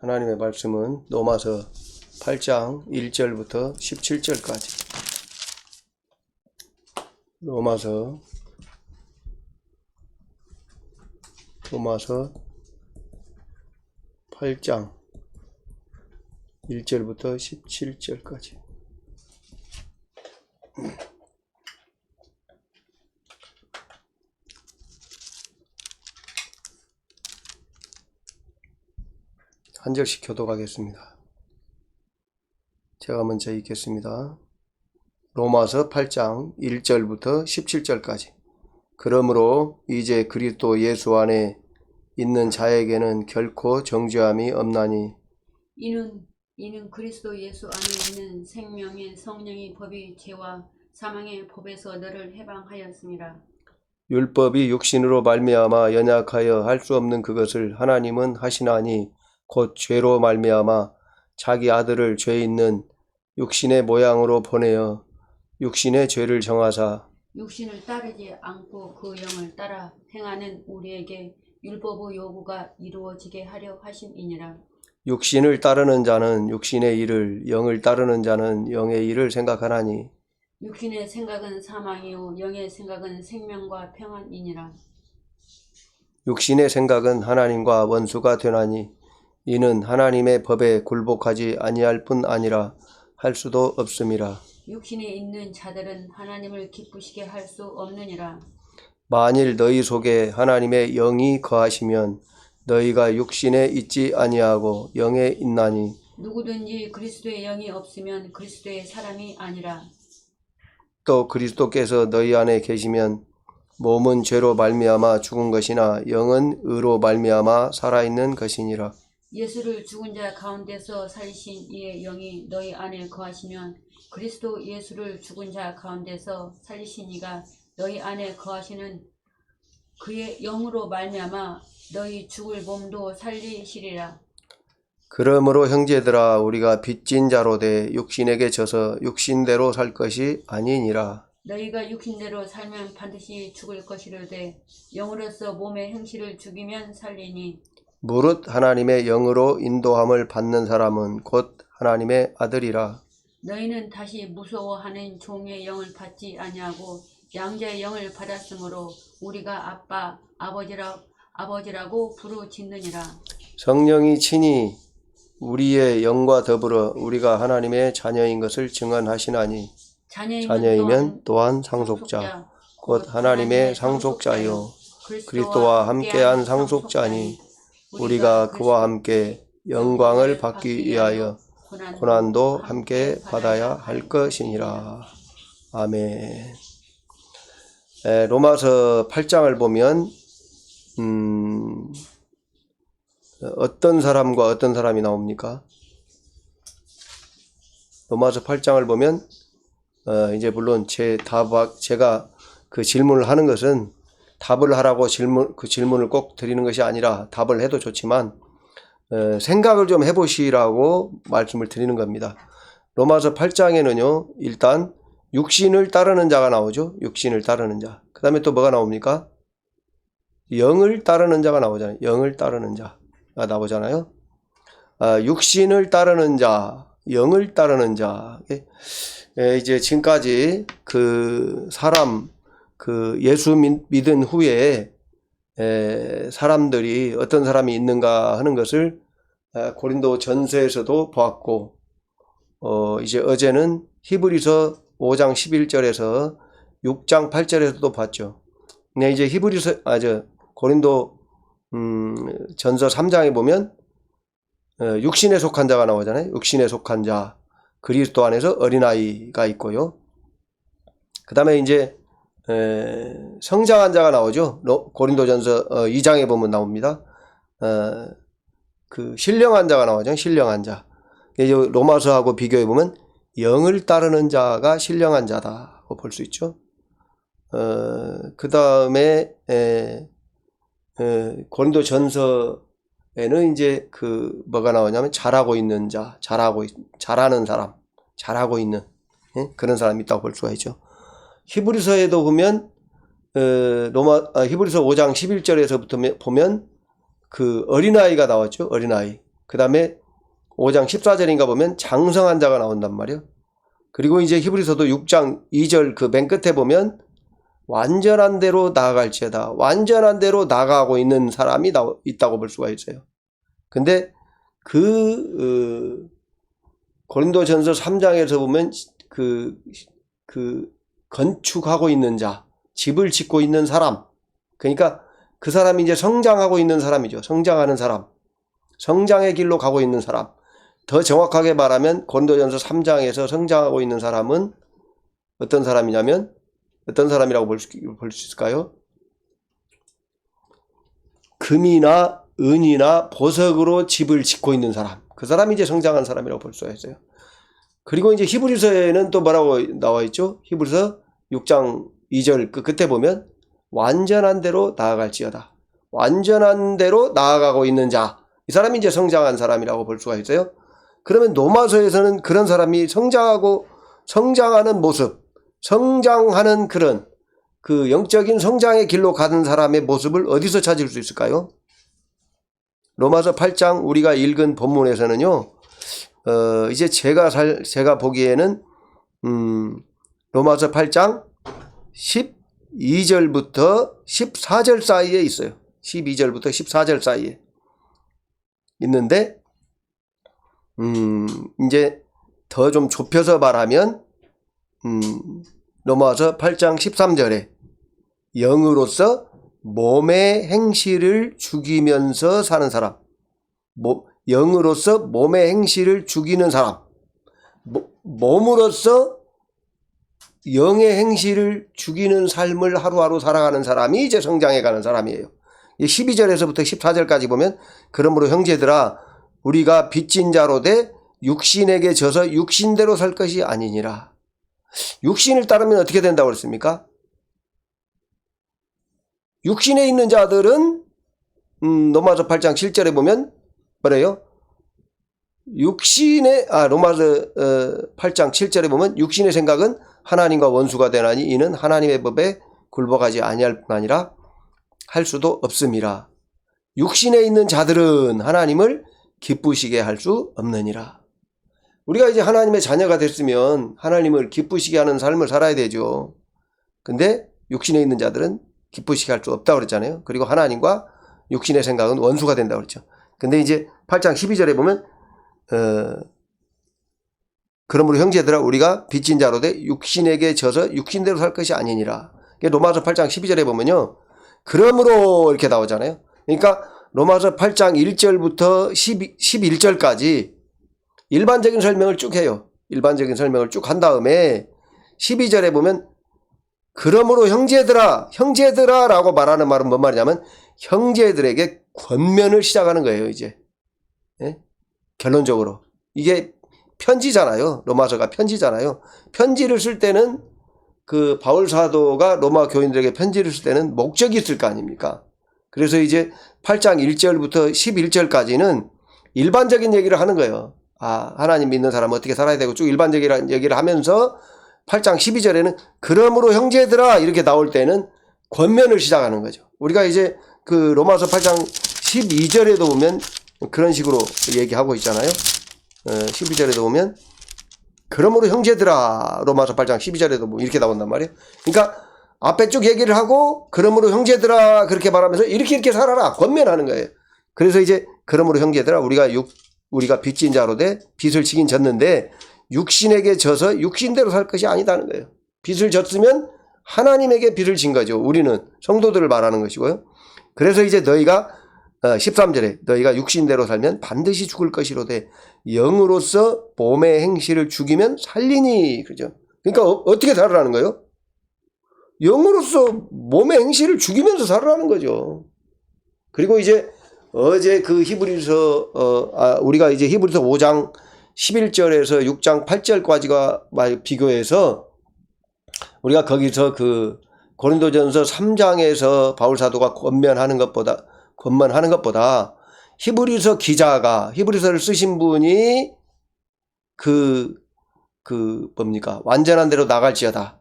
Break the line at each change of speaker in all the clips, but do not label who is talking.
하나님의 말씀은 로마서 8장 1절부터 17절까지. 로마서 8장 1절부터 17절까지. 한 절씩 교독하겠습니다. 제가 먼저 읽겠습니다. 로마서 8장 1절부터 17절까지. 그러므로 이제 그리스도 예수 안에 있는 자에게는 결코 정죄함이 없나니
이는 그리스도 예수 안에 있는 생명의 성령의 법이 죄와 사망의 법에서 너를 해방하였습니다.
율법이 육신으로 말미암아 연약하여 할 수 없는 그것을 하나님은 하시나니 곧 죄로 말미암아 자기 아들을 죄 있는 육신의 모양으로 보내어 육신의 죄를 정하사
육신을 따르지 않고 그 영을 따라 행하는 우리에게 율법의 요구가 이루어지게 하려 하심이니라.
육신을 따르는 자는 육신의 일을, 영을 따르는 자는 영의 일을 생각하나니
육신의 생각은 사망이요 영의 생각은 생명과 평안이니라.
육신의 생각은 하나님과 원수가 되나니 이는 하나님의 법에 굴복하지 아니할 뿐 아니라 할 수도 없음이라.
육신에 있는 자들은 하나님을 기쁘시게 할 수 없느니라.
만일 너희 속에 하나님의 영이 거하시면 너희가 육신에 있지 아니하고 영에 있나니
누구든지 그리스도의 영이 없으면 그리스도의 사람이 아니라.
또 그리스도께서 너희 안에 계시면 몸은 죄로 말미암아 죽은 것이나 영은 의로 말미암아 살아있는 것이니라.
예수를 죽은 자 가운데서 살리신 이의 영이 너희 안에 거하시면 그리스도 예수를 죽은 자 가운데서 살리신 이가 너희 안에 거하시는 그의 영으로 말미암아 너희 죽을 몸도 살리시리라.
그러므로 형제들아 우리가 빚진 자로 돼 육신에게 져서 육신대로 살 것이 아니니라.
너희가 육신대로 살면 반드시 죽을 것이로되 영으로서 몸의 행실을 죽이면 살리니
무릇 하나님의 영으로 인도함을 받는 사람은 곧 하나님의 아들이라.
너희는 다시 무서워하는 종의 영을 받지 아니하고 양자의 영을 받았으므로 우리가 아빠, 아버지라고 부르짖느니라.
성령이 친히 우리의 영과 더불어 우리가 하나님의 자녀인 것을 증언하시나니 자녀이면 또한 상속자 곧 하나님의 상속자요 그리스도와 함께한 상속자니 우리가 그와 함께 영광을 받기 위하여 고난도 함께 받아야 할 것이니라. 아멘. 로마서 8장을 보면 어떤 사람과 어떤 사람이 나옵니까? 로마서 8장을 보면 이제 물론 제가 그 질문을 하는 것은 답을 하라고 그 질문을 꼭 드리는 것이 아니라 답을 해도 좋지만 생각을 좀 해보시라고 말씀을 드리는 겁니다. 로마서 8장에는요 일단 육신을 따르는 자가 나오죠. 육신을 따르는 자. 그 다음에 또 뭐가 나옵니까? 영을 따르는 자가 나오잖아요. 영을 따르는 자가 나오잖아요. 육신을 따르는 자, 영을 따르는 자. 이제 지금까지 그 사람, 그 예수 믿은 후에 사람들이 어떤 사람이 있는가 하는 것을 고린도 전서에서도 보았고, 이제 어제는 히브리서 5장 11절에서 6장 8절에서도 봤죠. 근데 이제 고린도 전서 3장에 보면 육신에 속한 자가 나오잖아요. 육신에 속한 자, 그리스도 안에서 어린아이가 있고요. 그 다음에 이제 성장한 자가 나오죠. 고린도전서 2장에 보면 나옵니다. 그 신령한 자가 나오죠. 신령한 자. 이제 로마서하고 비교해 보면 영을 따르는 자가 신령한 자다고 볼 수 있죠. 그 다음에 고린도전서에는 이제 그 뭐가 나오냐면 잘하고 있는 자, 잘하는 사람, 잘하고 있는 그런 사람이 있다고 볼 수가 있죠. 히브리서에도 보면 히브리서 5장 11절에서부터 보면 그 어린아이가 나왔죠. 어린아이. 그 다음에 5장 14절인가 보면 장성한 자가 나온단 말이에요. 그리고 이제 히브리서도 6장 2절 그 맨 끝에 보면 완전한 대로 나아갈지어다. 완전한 대로 나아가고 있는 사람이 있다고 볼 수가 있어요. 근데 고린도전서 3장에서 보면 건축하고 있는 자, 집을 짓고 있는 사람, 그러니까 그 사람이 이제 성장하고 있는 사람이죠. 성장하는 사람, 성장의 길로 가고 있는 사람. 더 정확하게 말하면 고린도전서 3장에서 성장하고 있는 사람은 어떤 사람이냐면 어떤 사람이라고 볼 수 있을까요? 금이나 은이나 보석으로 집을 짓고 있는 사람, 그 사람이 이제 성장한 사람이라고 볼 수가 있어요. 그리고 이제 히브리서에는 또 뭐라고 나와 있죠? 히브리서 6장 2절 끝에 보면 완전한 대로 나아갈지어다. 완전한 대로 나아가고 있는 자, 이 사람이 이제 성장한 사람이라고 볼 수가 있어요. 그러면 로마서에서는 그런 사람이 성장하는 모습, 성장하는 그런 그 영적인 성장의 길로 가는 사람의 모습을 어디서 찾을 수 있을까요? 로마서 8장 우리가 읽은 본문에서는요, 이제 제가 보기에는, 로마서 8장 12절부터 14절 사이에 있어요. 12절부터 14절 사이에 있는데, 이제 더 좀 좁혀서 말하면, 로마서 8장 13절에 영으로서 몸의 행실을 죽이면서 사는 사람, 영으로서 몸의 행실을 죽이는 사람, 몸으로서 영의 행실을 죽이는 삶을 하루하루 살아가는 사람이 이제 성장해가는 사람이에요. 12절에서부터 14절까지 보면 그러므로 형제들아 우리가 빚진 자로 돼 육신에게 져서 육신대로 살 것이 아니니라. 육신을 따르면 어떻게 된다고 그랬습니까? 육신에 있는 자들은 로마서 8장 7절에 보면 뭐래요? 로마서 8장 7절에 보면 육신의 생각은 하나님과 원수가 되나니 이는 하나님의 법에 굴복하지 아니할 뿐 아니라 할 수도 없음이라. 육신에 있는 자들은 하나님을 기쁘시게 할 수 없느니라. 우리가 이제 하나님의 자녀가 됐으면 하나님을 기쁘시게 하는 삶을 살아야 되죠. 근데 육신에 있는 자들은 기쁘시게 할 수 없다고 그랬잖아요. 그리고 하나님과 육신의 생각은 원수가 된다고 그랬죠. 근데 이제 8장 12절에 보면 그러므로 형제들아 우리가 빚진 자로 돼 육신에게 져서 육신대로 살 것이 아니니라. 로마서 8장 12절에 보면요. 그러므로 이렇게 나오잖아요. 그러니까 로마서 8장 1절부터 11절까지 일반적인 설명을 쭉 해요. 일반적인 설명을 쭉 한 다음에 12절에 보면 그러므로 형제들아 라고 말하는 말은 뭔 말이냐면 형제들에게 권면을 시작하는 거예요. 이제 결론적으로 이게 편지잖아요. 로마서가 편지잖아요. 편지를 쓸 때는 그 바울 사도가 로마 교인들에게 편지를 쓸 때는 목적이 있을 거 아닙니까? 그래서 이제 8장 1절부터 11절까지는 일반적인 얘기를 하는 거예요. 하나님 믿는 사람은 어떻게 살아야 되고 쭉 일반적인 얘기를 하면서 8장 12절에는 그러므로 형제들아 이렇게 나올 때는 권면을 시작하는 거죠. 우리가 이제 그 로마서 8장 12절에도 보면 그런 식으로 얘기하고 있잖아요. 12절에도 보면 그러므로 형제들아 로마서 8장 12절에도 뭐 이렇게 나온단 말이에요. 그러니까 앞에 쭉 얘기를 하고 그러므로 형제들아 그렇게 말하면서 이렇게 살아라 권면하는 거예요. 그래서 이제 그러므로 형제들아 우리가 빚진 자로 돼 빚을 지긴 졌는데 육신에게 져서 육신대로 살 것이 아니다는 거예요. 빚을 졌으면 하나님에게 빚을 진 거죠. 우리는 성도들을 말하는 것이고요. 그래서 이제 너희가 13절에 너희가 육신대로 살면 반드시 죽을 것이로되 영으로서 몸의 행실을 죽이면 살리니. 그죠? 그러니까 어떻게 살으라는 거예요? 영으로서 몸의 행실을 죽이면서 살으라는 거죠. 그리고 이제 어제 그 히브리서 우리가 이제 히브리서 5장 11절에서 6장 8절까지가 비교해서 우리가 거기서 그 고린도전서 3장에서 바울 사도가 권면하는 것보다 히브리서 기자가 히브리서를 쓰신 분이 뭡니까? 완전한 대로 나갈지어다.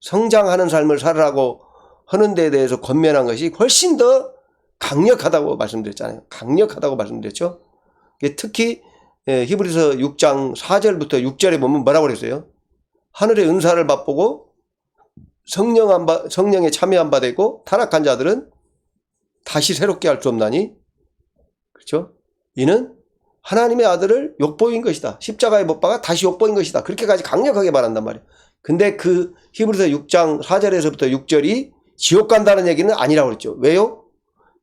성장하는 삶을 살으라고 하는 데에 대해서 권면한 것이 훨씬 더 강력하다고 말씀드렸잖아요. 강력하다고 말씀드렸죠. 특히 히브리서 6장 4절부터 6절에 보면 뭐라고 그랬어요? 하늘의 은사를 맛보고 성령에 참여한 바 되고 타락한 자들은 다시 새롭게 할 수 없나니, 그렇죠? 이는 하나님의 아들을 욕보인 것이다. 십자가에 못 박아 다시 욕보인 것이다. 그렇게까지 강력하게 말한단 말이에요. 근데 그 히브리서 6장 4절에서부터 6절이 지옥 간다는 얘기는 아니라고 그랬죠. 왜요?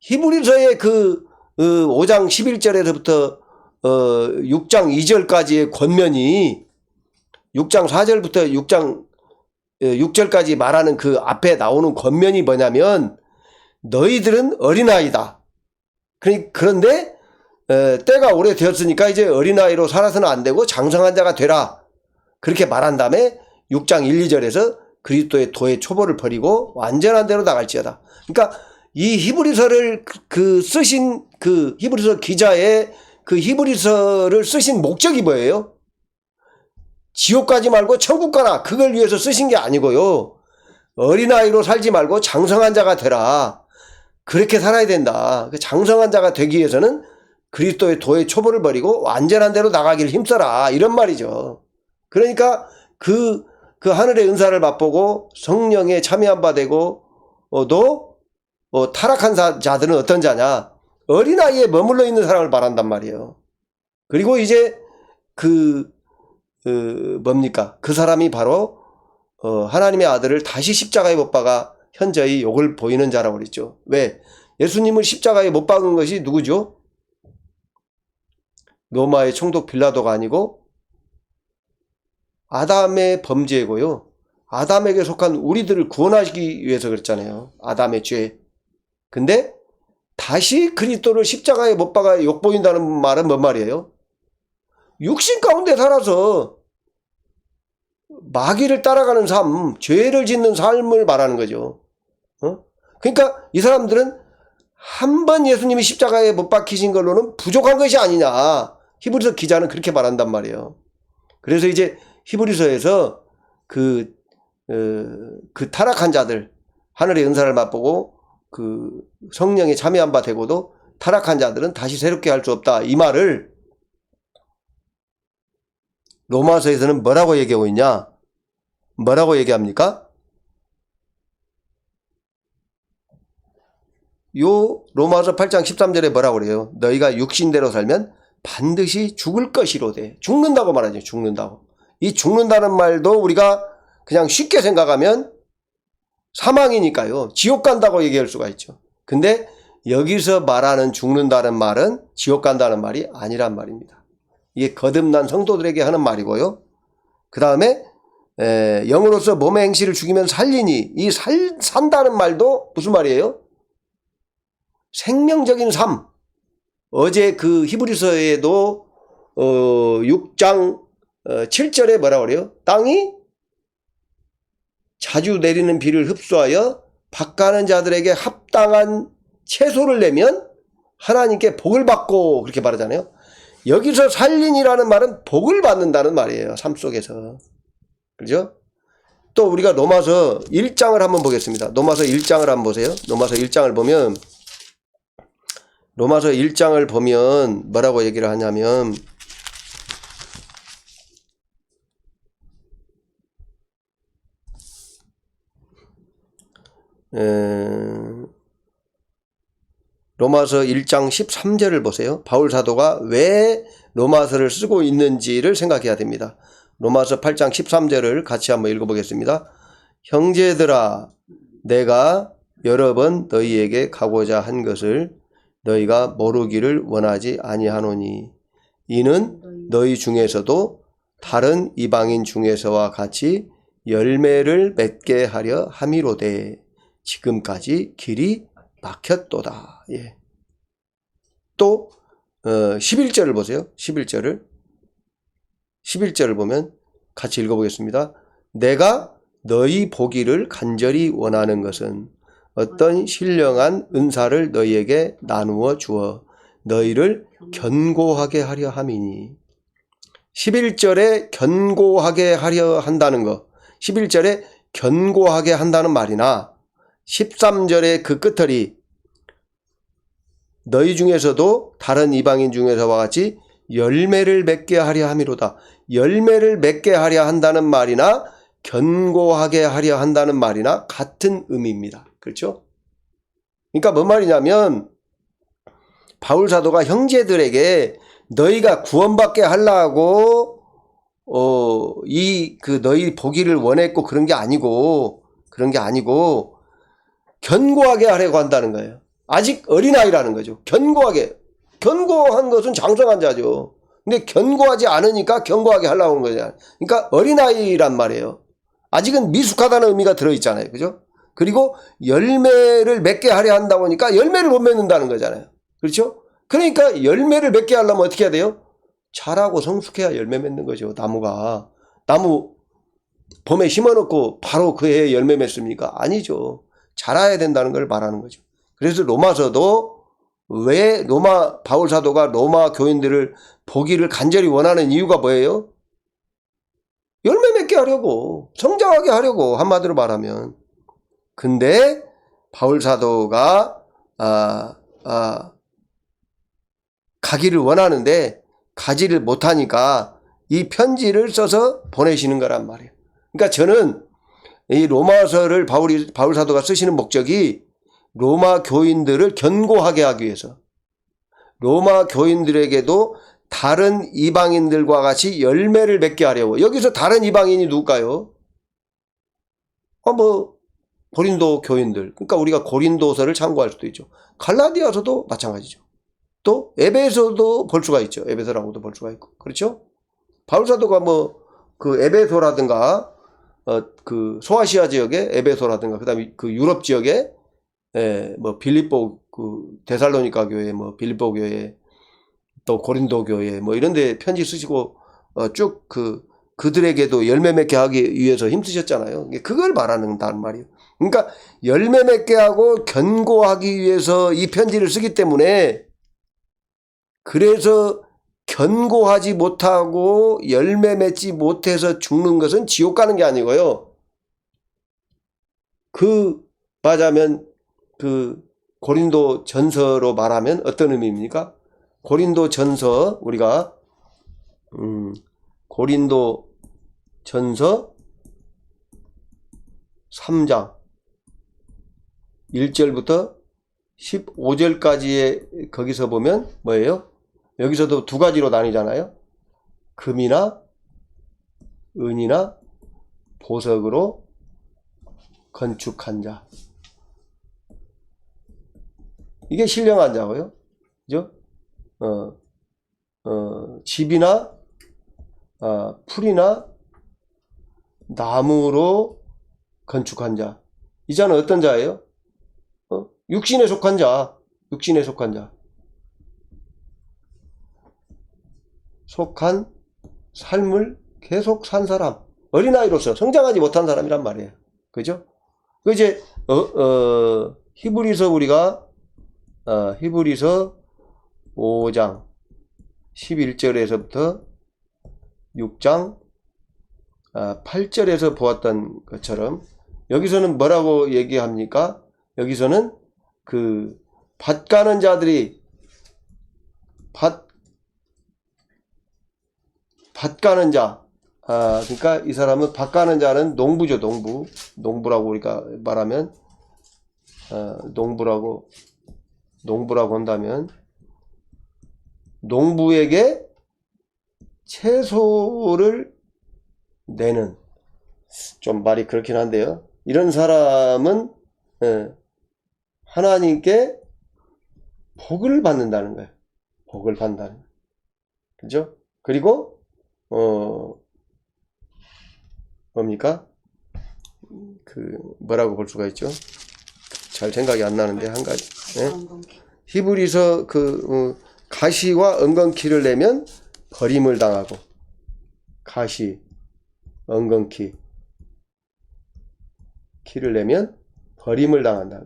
히브리서의 그 5장 11절에서부터 6장 2절까지의 권면이 6장 4절부터 6장 6절까지 말하는 그 앞에 나오는 권면이 뭐냐면, 너희들은 어린아이다. 그런데 때가 오래되었으니까 이제 어린아이로 살아서는 안 되고 장성한 자가 되라. 그렇게 말한 다음에 6장 1, 2절에서 그리스도의 도의 초보를 버리고 완전한 대로 나갈지어다. 그러니까 이 히브리서를 쓰신 그 히브리서 기자의 그 히브리서를 쓰신 목적이 뭐예요? 지옥 가지 말고 천국 가라. 그걸 위해서 쓰신 게 아니고요. 어린아이로 살지 말고 장성한 자가 되라. 그렇게 살아야 된다. 장성한 자가 되기 위해서는 그리스도의 도의 초보를 버리고 완전한 대로 나가기를 힘써라. 이런 말이죠. 그러니까 그 하늘의 은사를 맛보고 성령에 참여한 바 되고 타락한 자들은 어떤 자냐? 어린아이에 머물러 있는 사람을 말한단 말이에요. 그리고 이제 뭡니까? 그 사람이 바로 하나님의 아들을 다시 십자가에 못 박아 현저히 욕을 보이는 자라고 그랬죠. 왜? 예수님을 십자가에 못 박은 것이 누구죠? 로마의 총독 빌라도가 아니고 아담의 범죄고요. 아담에게 속한 우리들을 구원하기 위해서 그랬잖아요. 아담의 죄. 근데 다시 그리스도를 십자가에 못 박아 욕보인다는 말은 뭔 말이에요? 육신 가운데 살아서 마귀를 따라가는 삶, 죄를 짓는 삶을 말하는 거죠. 그러니까 이 사람들은 한 번 예수님이 십자가에 못 박히신 걸로는 부족한 것이 아니냐. 히브리서 기자는 그렇게 말한단 말이에요. 그래서 이제 히브리서에서 그 타락한 자들, 하늘의 은사를 맛보고 그 성령에 참여한 바 되고도 타락한 자들은 다시 새롭게 할 수 없다. 이 말을 로마서에서는 뭐라고 얘기하고 있냐? 뭐라고 얘기합니까? 요 로마서 8장 13절에 뭐라고 그래요? 너희가 육신대로 살면 반드시 죽을 것이로되. 죽는다고 말하죠. 죽는다고. 이 죽는다는 말도 우리가 그냥 쉽게 생각하면 사망이니까요. 지옥 간다고 얘기할 수가 있죠. 근데 여기서 말하는 죽는다는 말은 지옥 간다는 말이 아니란 말입니다. 이게 거듭난 성도들에게 하는 말이고요. 그 다음에 영으로서 몸의 행실을 죽이면 살리니, 이 산다는 말도 무슨 말이에요? 생명적인 삶. 어제 그 히브리서에도 6장 7절에 뭐라고 그래요? 땅이 자주 내리는 비를 흡수하여 밭가는 자들에게 합당한 채소를 내면 하나님께 복을 받고, 그렇게 말하잖아요. 여기서 살린이라는 말은 복을 받는다는 말이에요. 삶 속에서. 그렇죠? 또 우리가 로마서 1장을 한번 보겠습니다. 로마서 1장을 한번 보세요. 로마서 1장을 보면 뭐라고 얘기를 하냐면, 로마서 1장 13절을 보세요. 바울 사도가 왜 로마서를 쓰고 있는지를 생각해야 됩니다. 로마서 8장 13절을 같이 한번 읽어보겠습니다. 형제들아, 내가 여러 번 너희에게 가고자 한 것을 너희가 모르기를 원하지 아니하노니, 이는 너희 중에서도 다른 이방인 중에서와 같이 열매를 맺게 하려 함이로되 지금까지 길이 막혔도다. 예. 또 11절을 보세요. 11절을 보면 같이 읽어보겠습니다. 내가 너희 보기를 간절히 원하는 것은 어떤 신령한 은사를 너희에게 나누어 주어 너희를 견고하게 하려 함이니. 11절에 견고하게 하려 한다는 거, 11절에 견고하게 한다는 말이나 13절의 그 끝털이 너희 중에서도 다른 이방인 중에서와 같이 열매를 맺게 하려 함이로다. 열매를 맺게 하려 한다는 말이나 견고하게 하려 한다는 말이나 같은 의미입니다. 그렇죠? 그러니까 뭔 말이냐면 바울 사도가 형제들에게 너희가 구원받게 하려고 너희 보기를 원했고 그런 게 아니고 견고하게 하려고 한다는 거예요. 아직 어린아이라는 거죠. 견고한 것은 장성한 자죠. 근데 견고하지 않으니까 견고하게 하려고 하는 거잖아요. 그러니까 어린아이란 말이에요. 아직은 미숙하다는 의미가 들어있잖아요. 그죠? 그리고 열매를 맺게 하려 한다고 하니까 열매를 못 맺는다는 거잖아요. 그렇죠? 그러니까 열매를 맺게 하려면 어떻게 해야 돼요? 자라고 성숙해야 열매 맺는 거죠. 나무 봄에 심어놓고 바로 그 해에 열매 맺습니까? 아니죠. 자라야 된다는 걸 말하는 거죠. 그래서 로마서도 왜 바울 사도가 로마 교인들을 보기를 간절히 원하는 이유가 뭐예요? 열매 맺게 하려고, 성장하게 하려고, 한마디로 말하면. 근데 바울 사도가 가기를 원하는데 가지를 못하니까 이 편지를 써서 보내시는 거란 말이에요. 그러니까 저는 이 로마서를 바울 사도가 쓰시는 목적이 로마 교인들을 견고하게 하기 위해서, 로마 교인들에게도 다른 이방인들과 같이 열매를 맺게 하려고. 여기서 다른 이방인이 누굴까요? 고린도 교인들. 그러니까 우리가 고린도서를 참고할 수도 있죠. 갈라디아서도 마찬가지죠. 또 에베소도 볼 수가 있죠. 에베소라고도 볼 수가 있고. 그렇죠? 바울 사도가 그 에베소라든가 그 소아시아 지역의 에베소라든가 그다음에 그 유럽 지역에 빌립보 그 데살로니가 교회 빌립보 교회 또 고린도 교회 이런 데 편지 쓰시고 쭉 그들에게도 열매 맺게 하기 위해서 힘쓰셨잖아요. 그걸 말하는단 말이에요. 그러니까 열매 맺게 하고 견고하기 위해서 이 편지를 쓰기 때문에, 그래서 견고하지 못하고 열매 맺지 못해서 죽는 것은 지옥 가는 게 아니고요. 맞아면 고린도 전서로 말하면 어떤 의미입니까? 고린도 전서, 우리가 고린도 전서 3장 1절부터 15절까지의 거기서 보면 뭐예요? 여기서도 두 가지로 나뉘잖아요. 금이나 은이나 보석으로 건축한 자. 이게 신령한 자고요. 그죠? 집이나 풀이나 나무로 건축한 자. 이 자는 어떤 자예요? 육신에 속한 자. 육신에 속한 자. 속한 삶을 계속 산 사람. 어린아이로서 성장하지 못한 사람이란 말이에요. 그죠? 이제 히브리서 우리가 히브리서 5장 11절에서부터 6장 8절에서 보았던 것처럼 여기서는 뭐라고 얘기합니까? 여기서는 밭 가는 자들이 밭 가는 자, 그러니까 이 사람은 밭 가는 자는 농부죠. 농부라고 우리가 말하면 농부라고 한다면 농부에게 채소를 내는, 좀 말이 그렇긴 한데요. 이런 사람은 하나님께 복을 받는다는 거예요. 복을 받는다는 거예요. 그죠? 그리고 뭡니까? 뭐라고 볼 수가 있죠? 잘 생각이 안 나는데 한 가지. 네? 히브리서 가시와 엉겅퀴를 내면 버림을 당하고, 가시, 엉겅퀴, 키를 내면 버림을 당한다.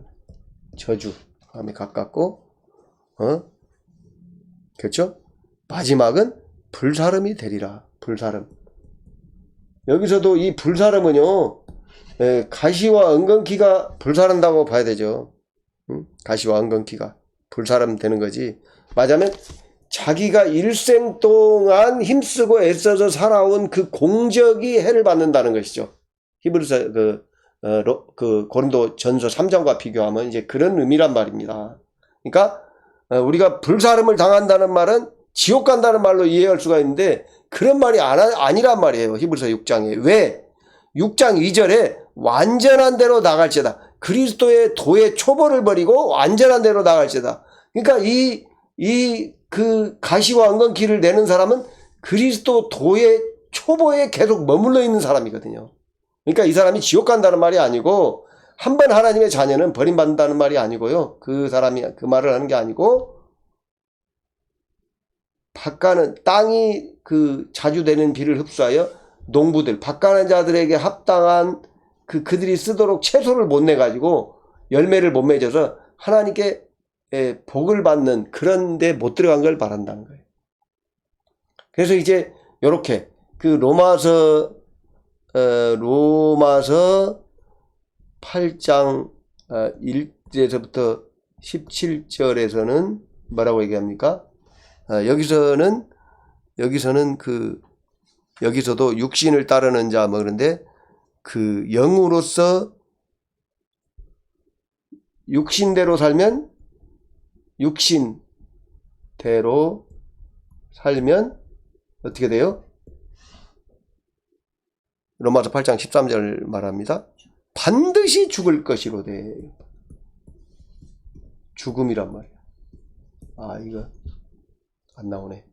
저주, 마음에 가깝고, 그렇죠? 마지막은 불사름이 되리라. 불사름. 여기서도 이 불사름은요, 가시와 엉겅퀴가 불사른다고 봐야 되죠. 가시와 엉겅퀴가. 불사람 되는 거지. 맞으면 자기가 일생 동안 힘쓰고 애써서 살아온 그 공적이 해를 받는다는 것이죠. 히브리서 그 고린도 전서 3장과 비교하면 이제 그런 의미란 말입니다. 그러니까 우리가 불사름을 당한다는 말은 지옥 간다는 말로 이해할 수가 있는데 그런 말이 아니란 말이에요. 히브리서 6장에. 왜? 6장 2절에 완전한 대로 나갈지다. 그리스도의 도의 초보를 버리고 완전한 대로 나갈지다. 그러니까 그 가시와 엉겅퀴를 내는 사람은 그리스도 도의 초보에 계속 머물러 있는 사람이거든요. 그러니까 이 사람이 지옥 간다는 말이 아니고 한번 하나님의 자녀는 버림받는다는 말이 아니고요. 그 사람이 그 말을 하는 게 아니고 밭가는 땅이 그 자주 되는 비를 흡수하여 농부들 밭가는 자들에게 합당한 그들이 쓰도록 채소를 못 내 가지고 열매를 못 맺어서 하나님께 복을 받는 그런 데 못 들어간 걸 바란다는 거예요. 그래서 이제 요렇게 그 로마서 8장 1절에서부터 17절에서는 뭐라고 얘기합니까? 여기서도 육신을 따르는 자 뭐 그런데 그 영으로서 육신대로 살면 어떻게 돼요? 로마서 8장 13절 말합니다. 반드시 죽을 것이로되. 죽음이란 말이야. 아, 이거 안 나오네.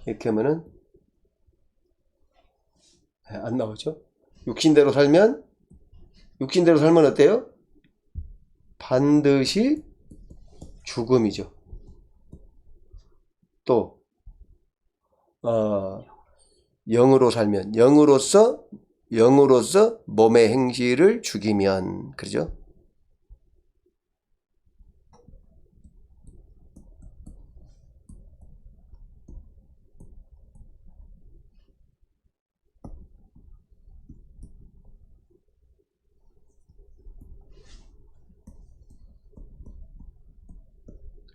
이렇게 하면은 안 나오죠. 육신대로 살면 어때요? 반드시 죽음이죠. 또 영으로 살면 영으로서 몸의 행실을 죽이면, 그죠?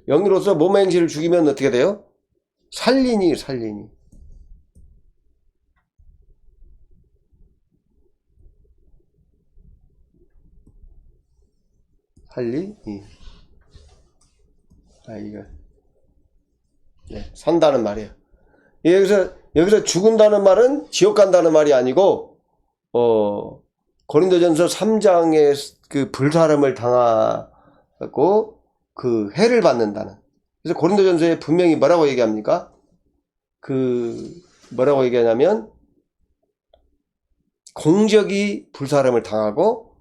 영으로서 몸의 행실을 죽이면 어떻게 돼요? 살리니. 이거 산다는 말이에요. 여기서 죽은다는 말은 지옥 간다는 말이 아니고 고린도전서 3장에 그 불사름을 당하고 그 해를 받는다는. 그래서 고린도전서에 분명히 뭐라고 얘기합니까? 뭐라고 얘기하냐면 공적이 불사름을 당하고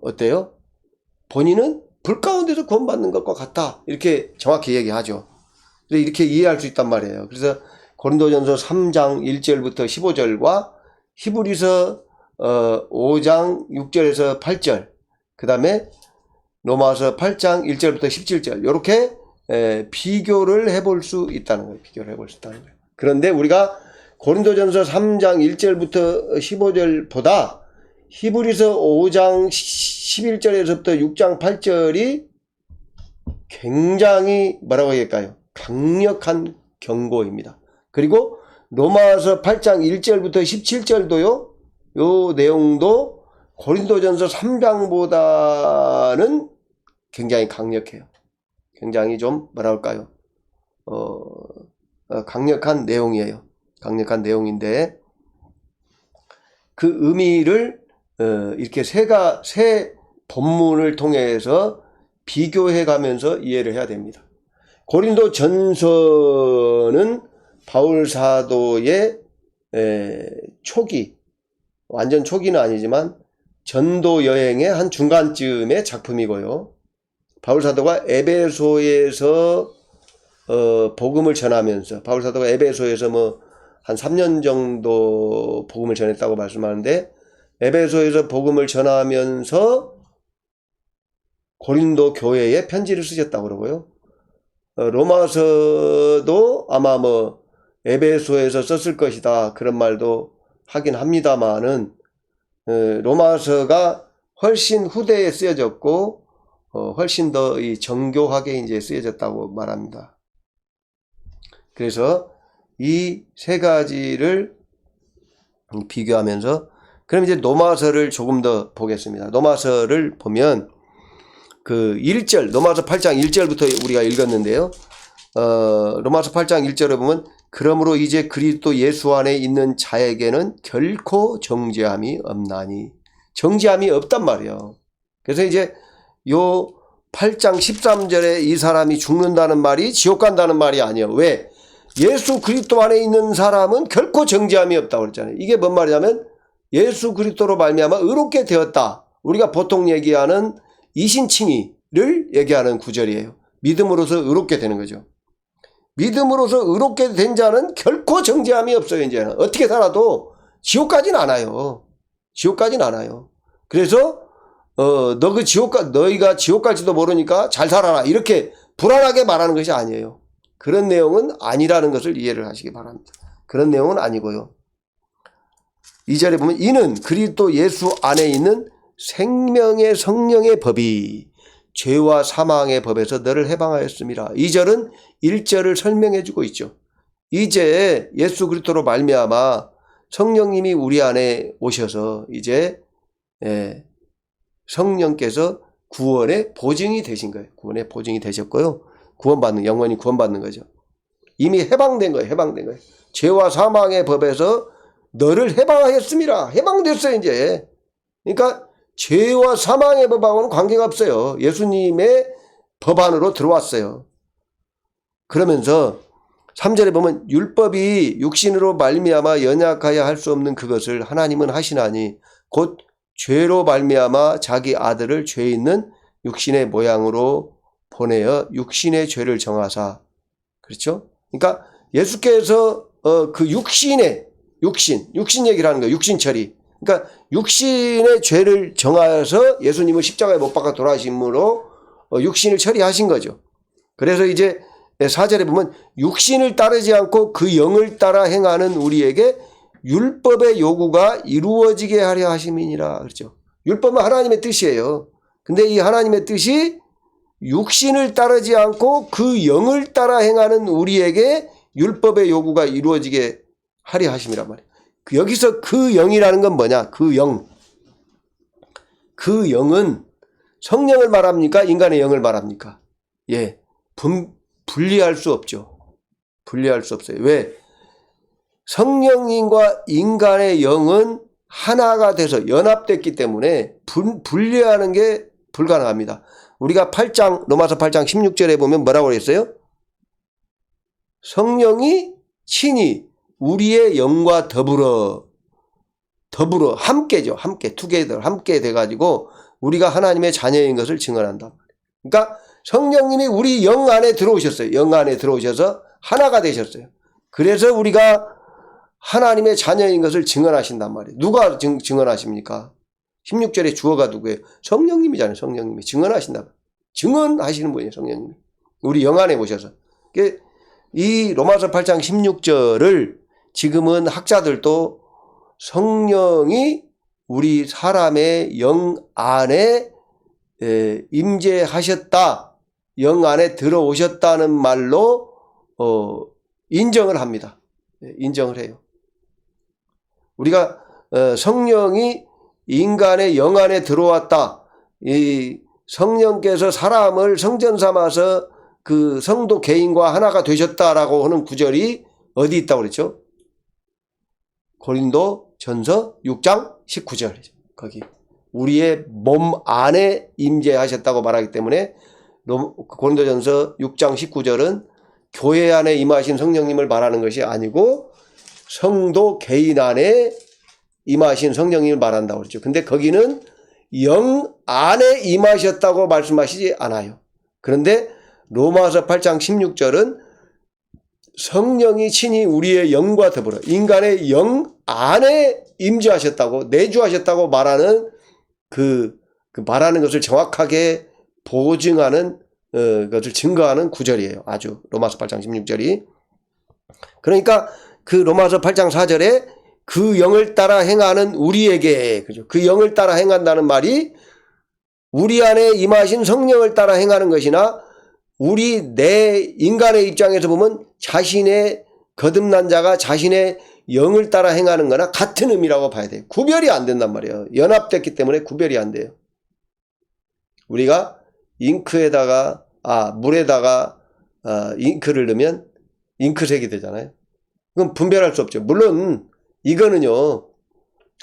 어때요? 본인은 불 가운데서 구원받는 것과 같다. 이렇게 정확히 얘기하죠. 그래서 이렇게 이해할 수 있단 말이에요. 그래서 고린도전서 3장 1절부터 15절과 히브리서 5장 6절에서 8절, 그 다음에 로마서 8장 1절부터 17절 이렇게 비교를 해볼 수 있다는 거예요. 그런데 우리가 고린도전서 3장 1절부터 15절보다 히브리서 5장 11절에서부터 6장 8절이 굉장히 뭐라고 할까요? 강력한 경고입니다. 그리고 로마서 8장 1절부터 17절도요. 요 내용도 고린도전서 3장보다는 굉장히 강력해요. 굉장히 좀 뭐랄까요? 강력한 내용이에요. 강력한 내용인데 그 의미를 이렇게 세 본문을 통해서 비교해 가면서 이해를 해야 됩니다. 고린도 전서는 바울 사도의 초기, 완전 초기는 아니지만 전도 여행의 한 중간쯤의 작품이고요. 바울 사도가 에베소에서 복음을 전하면서, 바울 사도가 에베소에서 한 3년 정도 복음을 전했다고 말씀하는데, 에베소에서 복음을 전하면서 고린도 교회에 편지를 쓰셨다고 그러고요. 로마서도 아마 에베소에서 썼을 것이다 그런 말도 하긴 합니다만은 로마서가 훨씬 후대에 쓰여졌고 훨씬 더 이 정교하게 이제 쓰여졌다고 말합니다. 그래서 이 세 가지를 비교하면서 그럼 이제 로마서를 조금 더 보겠습니다. 로마서를 보면 그 1절, 로마서 8장 1절부터 우리가 읽었는데요. 로마서 8장 1절에 보면 그러므로 이제 그리스도 예수 안에 있는 자에게는 결코 정죄함이 없나니, 정죄함이 없단 말이에요. 그래서 이제 요 8장 13절에 이 사람이 죽는다는 말이 지옥 간다는 말이 아니에요. 왜? 예수 그리스도 안에 있는 사람은 결코 정죄함이 없다고 그랬잖아요. 이게 뭔 말이냐면 예수 그리스도로 말미암아 의롭게 되었다. 우리가 보통 얘기하는 이신칭의를 얘기하는 구절이에요. 믿음으로서 의롭게 되는 거죠. 믿음으로서 의롭게 된 자는 결코 정죄함이 없어요. 이제는 어떻게 살아도 지옥 가진 않아요. 지옥 가진 않아요. 그래서 너희가 지옥 갈지도 모르니까 잘 살아라 이렇게 불안하게 말하는 것이 아니에요. 그런 내용은 아니라는 것을 이해를 하시기 바랍니다. 그런 내용은 아니고요. 2절에 보면 이는 그리스도 예수 안에 있는 생명의 성령의 법이 죄와 사망의 법에서 너를 해방하였습니다. 2절은 1절을 설명해 주고 있죠. 이제 예수 그리스도로 말미암아 성령님이 우리 안에 오셔서 이제 성령께서 구원의 보증이 되신 거예요. 구원의 보증이 되셨고요. 영원히 구원받는 거죠. 이미 해방된 거예요. 해방된 거예요. 죄와 사망의 법에서 너를 해방하였습니다. 해방됐어요, 이제. 그러니까 죄와 사망의 법하고는 관계가 없어요. 예수님의 법 안으로 들어왔어요. 그러면서 3절에 보면 율법이 육신으로 말미암아 연약하여 할 수 없는 그것을 하나님은 하시나니 곧 죄로 말미암아 자기 아들을 죄 있는 육신의 모양으로 보내어 육신의 죄를 정하사. 그렇죠? 그러니까 예수께서 그 육신 얘기를 하는 거예요. 육신 처리. 그러니까 육신의 죄를 정하여서 예수님을 십자가에 못 박아 돌아가심으로 육신을 처리하신 거죠. 그래서 이제 4절에 보면 육신을 따르지 않고 그 영을 따라 행하는 우리에게 율법의 요구가 이루어지게 하려 하심이니라. 그렇죠. 율법은 하나님의 뜻이에요. 근데 이 하나님의 뜻이 육신을 따르지 않고 그 영을 따라 행하는 우리에게 율법의 요구가 이루어지게 하려 하심이란 말이에요. 여기서 그 영이라는 건 뭐냐? 그 영. 그 영은 성령을 말합니까? 인간의 영을 말합니까? 예. 분리할 수 없죠. 분리할 수 없어요. 왜? 성령님과 인간의 영은 하나가 돼서 연합됐기 때문에 분리하는 게 불가능합니다. 우리가 로마서 8장 16절에 보면 뭐라고 그랬어요? 성령이 친히 우리의 영과 더불어 함께죠. 함께 투게더 함께 돼가지고 우리가 하나님의 자녀인 것을 증언한다. 그러니까 성령님이 우리 영 안에 들어오셨어요. 영 안에 들어오셔서 하나가 되셨어요. 그래서 우리가 하나님의 자녀인 것을 증언하신단 말이에요. 누가 증언하십니까? 16절에 주어가 누구예요? 성령님이잖아요. 성령님이 증언하신다. 증언하시는 분이에요. 성령님이. 우리 영 안에 오셔서. 이 로마서 8장 16절을 지금은 학자들도 성령이 우리 사람의 영 안에 임재하셨다. 영 안에 들어오셨다는 말로 인정을 합니다. 인정을 해요. 우리가 성령이 인간의 영 안에 들어왔다. 이 성령께서 사람을 성전 삼아서 그 성도 개인과 하나가 되셨다라고 하는 구절이 어디 있다고 그랬죠? 고린도전서 6장 19절. 거기 우리의 몸 안에 임재하셨다고 말하기 때문에 고린도전서 6장 19절은 교회 안에 임하신 성령님을 말하는 것이 아니고 성도 개인 안에 임하신 성령님을 말한다고 그랬죠. 근데 거기는 영 안에 임하셨다고 말씀하시지 않아요. 그런데 로마서 8장 16절은 성령이 친히 우리의 영과 더불어 인간의 영 안에 임재하셨다고 내주하셨다고 말하는 그 말하는 것을 정확하게 보증하는 것을 증거하는 구절이에요. 아주 로마서 8장 16절이. 그러니까 그 로마서 8장 4절에 그 영을 따라 행하는 우리에게, 그죠? 그 영을 따라 행한다는 말이 우리 안에 임하신 성령을 따라 행하는 것이나 내 인간의 입장에서 보면 자신의 거듭난 자가 자신의 영을 따라 행하는 거나 같은 의미라고 봐야 돼요. 구별이 안 된단 말이에요. 연합됐기 때문에 구별이 안 돼요. 우리가 물에다가 잉크를 넣으면 잉크색이 되잖아요. 그럼 분별할 수 없죠. 물론 이거는요,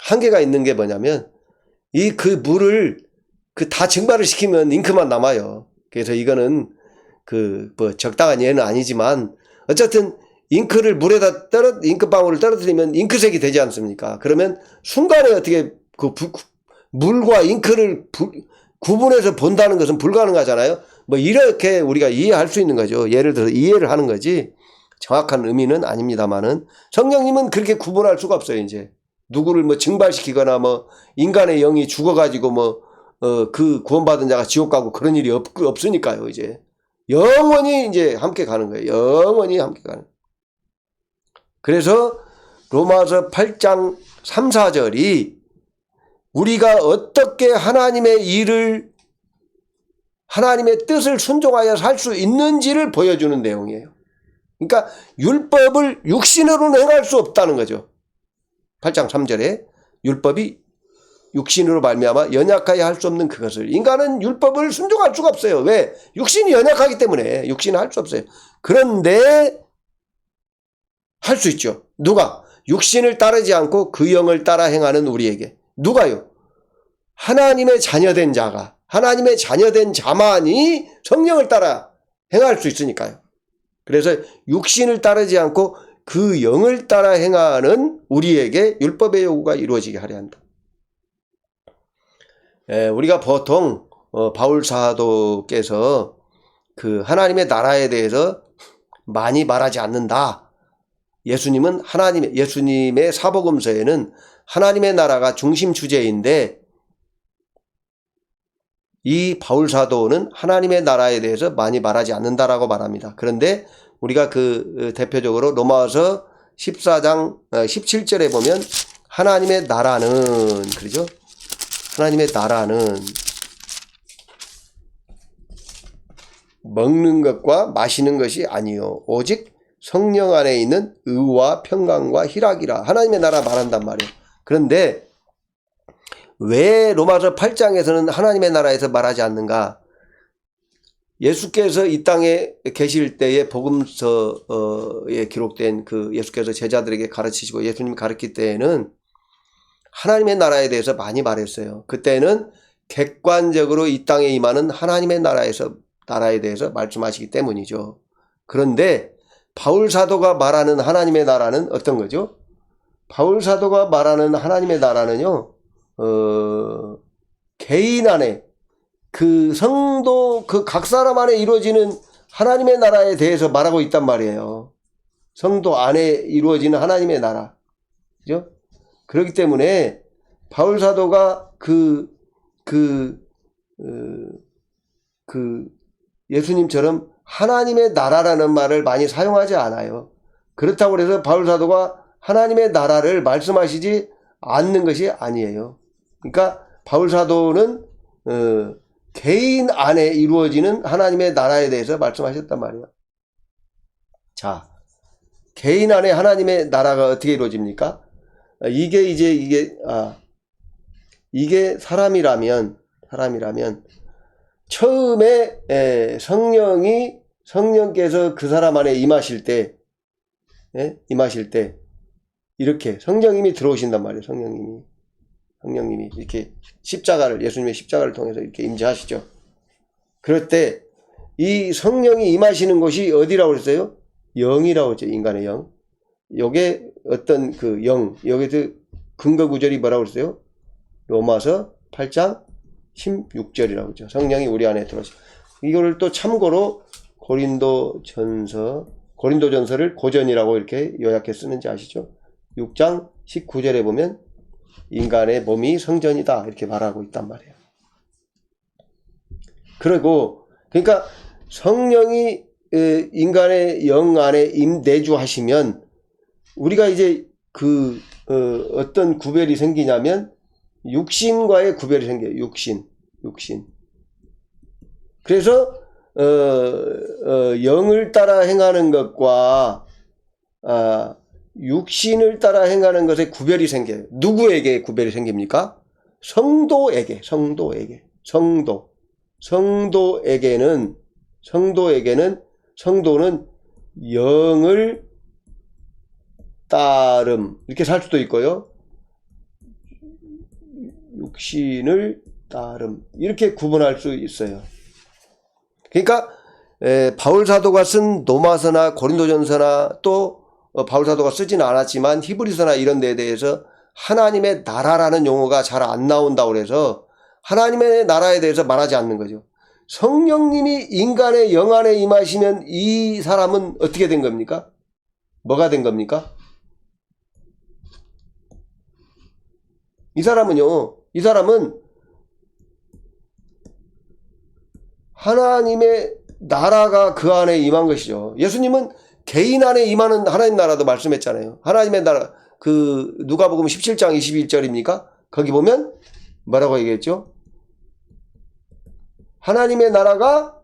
한계가 있는 게 뭐냐면 그 물을 다 증발을 시키면 잉크만 남아요. 그래서 이거는 적당한 예는 아니지만 어쨌든 잉크를 물에다 잉크방울을 떨어뜨리면 잉크색이 되지 않습니까? 그러면 순간에 어떻게 물과 잉크를 구분해서 본다는 것은 불가능하잖아요. 뭐 이렇게 우리가 이해할 수 있는 거죠. 예를 들어서 이해를 하는 거지 정확한 의미는 아닙니다만은 성령님은 그렇게 구분할 수가 없어요. 이제 누구를 뭐 증발시키거나 뭐 인간의 영이 죽어가지고 그 구원받은 자가 지옥 가고 그런 일이 없으니까요. 이제 영원히 이제 함께 가는 거예요. 영원히 함께 가는. 그래서 로마서 8장 3, 4절이 우리가 어떻게 하나님의 뜻을 순종하여 살 수 있는지를 보여주는 내용이에요. 그러니까 율법을 육신으로는 행할 수 없다는 거죠. 8장 3절에 율법이 육신으로 말미암아 연약하여 할 수 없는 그것을, 인간은 율법을 순종할 수가 없어요. 왜? 육신이 연약하기 때문에 육신은 할 수 없어요. 그런데 할 수 있죠. 누가? 육신을 따르지 않고 그 영을 따라 행하는 우리에게. 누가요? 하나님의 자녀된 자가, 하나님의 자녀된 자만이 성령을 따라 행할 수 있으니까요. 그래서 육신을 따르지 않고 그 영을 따라 행하는 우리에게 율법의 요구가 이루어지게 하려 한다. 우리가 보통 바울 사도께서 그 하나님의 나라에 대해서 많이 말하지 않는다. 예수님의 사복음서에는 하나님의 나라가 중심 주제인데 이 바울 사도는 하나님의 나라에 대해서 많이 말하지 않는다라고 말합니다. 그런데 우리가 대표적으로 로마서 14장 17절에 보면 하나님의 나라는, 그러죠? 하나님의 나라는 먹는 것과 마시는 것이 아니요 오직 성령 안에 있는 의와 평강과 희락이라. 하나님의 나라 말한단 말이에요. 그런데 왜 로마서 8장에서는 하나님의 나라에서 말하지 않는가? 예수께서 이 땅에 계실 때의 복음서에 기록된 예수께서 제자들에게 가르치시고 예수님이 가르칠 때에는 하나님의 나라에 대해서 많이 말했어요. 그때는 객관적으로 이 땅에 임하는 하나님의 나라에 대해서 말씀하시기 때문이죠. 그런데 바울 사도가 말하는 하나님의 나라는 어떤 거죠? 바울 사도가 말하는 하나님의 나라는요, 개인 안에 성도 각 사람 안에 이루어지는 하나님의 나라에 대해서 말하고 있단 말이에요. 성도 안에 이루어지는 하나님의 나라. 그죠? 그렇기 때문에 바울 사도가 예수님처럼 하나님의 나라라는 말을 많이 사용하지 않아요. 그렇다고 해서 바울 사도가 하나님의 나라를 말씀하시지 않는 것이 아니에요. 그러니까 바울 사도는 개인 안에 이루어지는 하나님의 나라에 대해서 말씀하셨단 말이에요. 자, 개인 안에 하나님의 나라가 어떻게 이루어집니까? 이게 사람이라면 처음에 성령께서 그 사람 안에 임하실 때 이렇게 성령님이 들어오신단 말이에요. 성령님이 이렇게 예수님의 십자가를 통해서 이렇게 임재하시죠. 그럴 때 이 성령이 임하시는 곳이 어디라고 그랬어요? 영이라고 했죠. 인간의 영. 요게 어떤 영, 여기서 근거 구절이 뭐라고 그랬어요? 로마서 8장 16절이라고 했죠. 성령이 우리 안에 들어오시죠. 이거를 또 참고로 고린도전서를 고전이라고 이렇게 요약해 쓰는지 아시죠? 6장 19절에 보면 인간의 몸이 성전이다 이렇게 말하고 있단 말이에요. 그러니까 성령이 인간의 영 안에 내주하시면 우리가 이제 어떤 구별이 생기냐면 육신과의 구별이 생겨요. 육신. 그래서 영을 따라 행하는 것과 육신을 따라 행하는 것에 구별이 생겨요. 누구에게 구별이 생깁니까? 성도에게는 성도는 영을 따름 이렇게 살 수도 있고요. 육신을 따름 이렇게 구분할 수 있어요. 그러니까 바울 사도가 쓴 로마서나 고린도전서나 또 바울 사도가 쓰지는 않았지만 히브리서나 이런 데에 대해서 하나님의 나라라는 용어가 잘 안 나온다고 해서 하나님의 나라에 대해서 말하지 않는 거죠. 성령님이 인간의 영 안에 임하시면 이 사람은 어떻게 된 겁니까? 뭐가 된 겁니까? 이 사람은 하나님의 나라가 그 안에 임한 것이죠. 예수님은 개인 안에 임하는 하나님 나라도 말씀했잖아요. 하나님의 나라, 누가복음 17장 21절입니까? 거기 보면 뭐라고 얘기했죠? 하나님의 나라가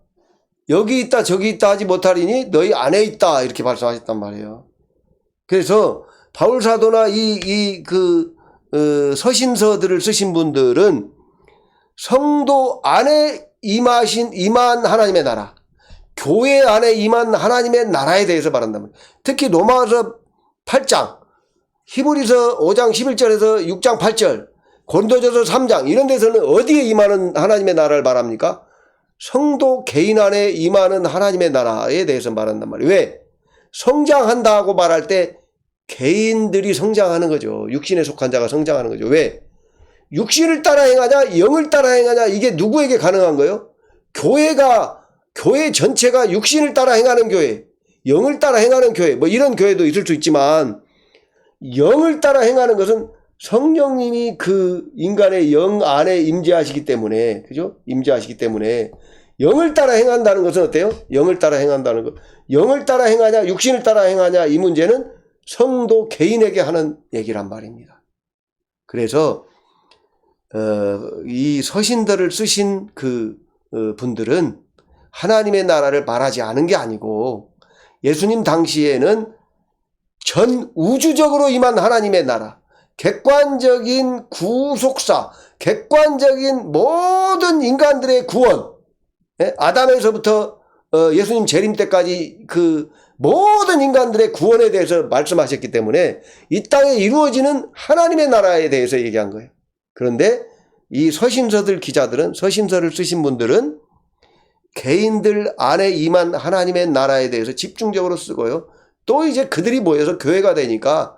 여기 있다 저기 있다 하지 못하리니 너희 안에 있다 이렇게 말씀하셨단 말이에요. 그래서 바울 사도나 서신서들을 쓰신 분들은 성도 안에 임한 하나님의 나라, 교회 안에 임한 하나님의 나라에 대해서 말한단 말이에요. 특히 로마서 8장, 히브리서 5장 11절에서 6장 8절, 고린도전서 3장 이런 데서는 어디에 임하는 하나님의 나라를 말합니까? 성도 개인 안에 임하는 하나님의 나라에 대해서 말한단 말이에요. 왜? 성장한다고 말할 때 개인들이 성장하는 거죠. 육신에 속한 자가 성장하는 거죠. 왜? 육신을 따라 행하냐 영을 따라 행하냐 이게 누구에게 가능한 거예요? 교회 전체가 육신을 따라 행하는 교회, 영을 따라 행하는 교회 뭐 이런 교회도 있을 수 있지만 영을 따라 행하는 것은 성령님이 그 인간의 영 안에 임재하시기 때문에, 그죠? 임재하시기 때문에 영을 따라 행한다는 것은 어때요? 영을 따라 행한다는 것. 영을 따라 행하냐 육신을 따라 행하냐 이 문제는 성도 개인에게 하는 얘기란 말입니다. 그래서 이 서신들을 쓰신 분들은 하나님의 나라를 말하지 않은 게 아니고 예수님 당시에는 전 우주적으로 임한 하나님의 나라, 객관적인 구속사, 객관적인 모든 인간들의 구원, 아담에서부터 예수님 재림 때까지 모든 인간들의 구원에 대해서 말씀하셨기 때문에 이 땅에 이루어지는 하나님의 나라에 대해서 얘기한 거예요. 그런데 이 서신서들 기자들은, 서신서를 쓰신 분들은 개인들 안에 임한 하나님의 나라에 대해서 집중적으로 쓰고요. 또 이제 그들이 모여서 교회가 되니까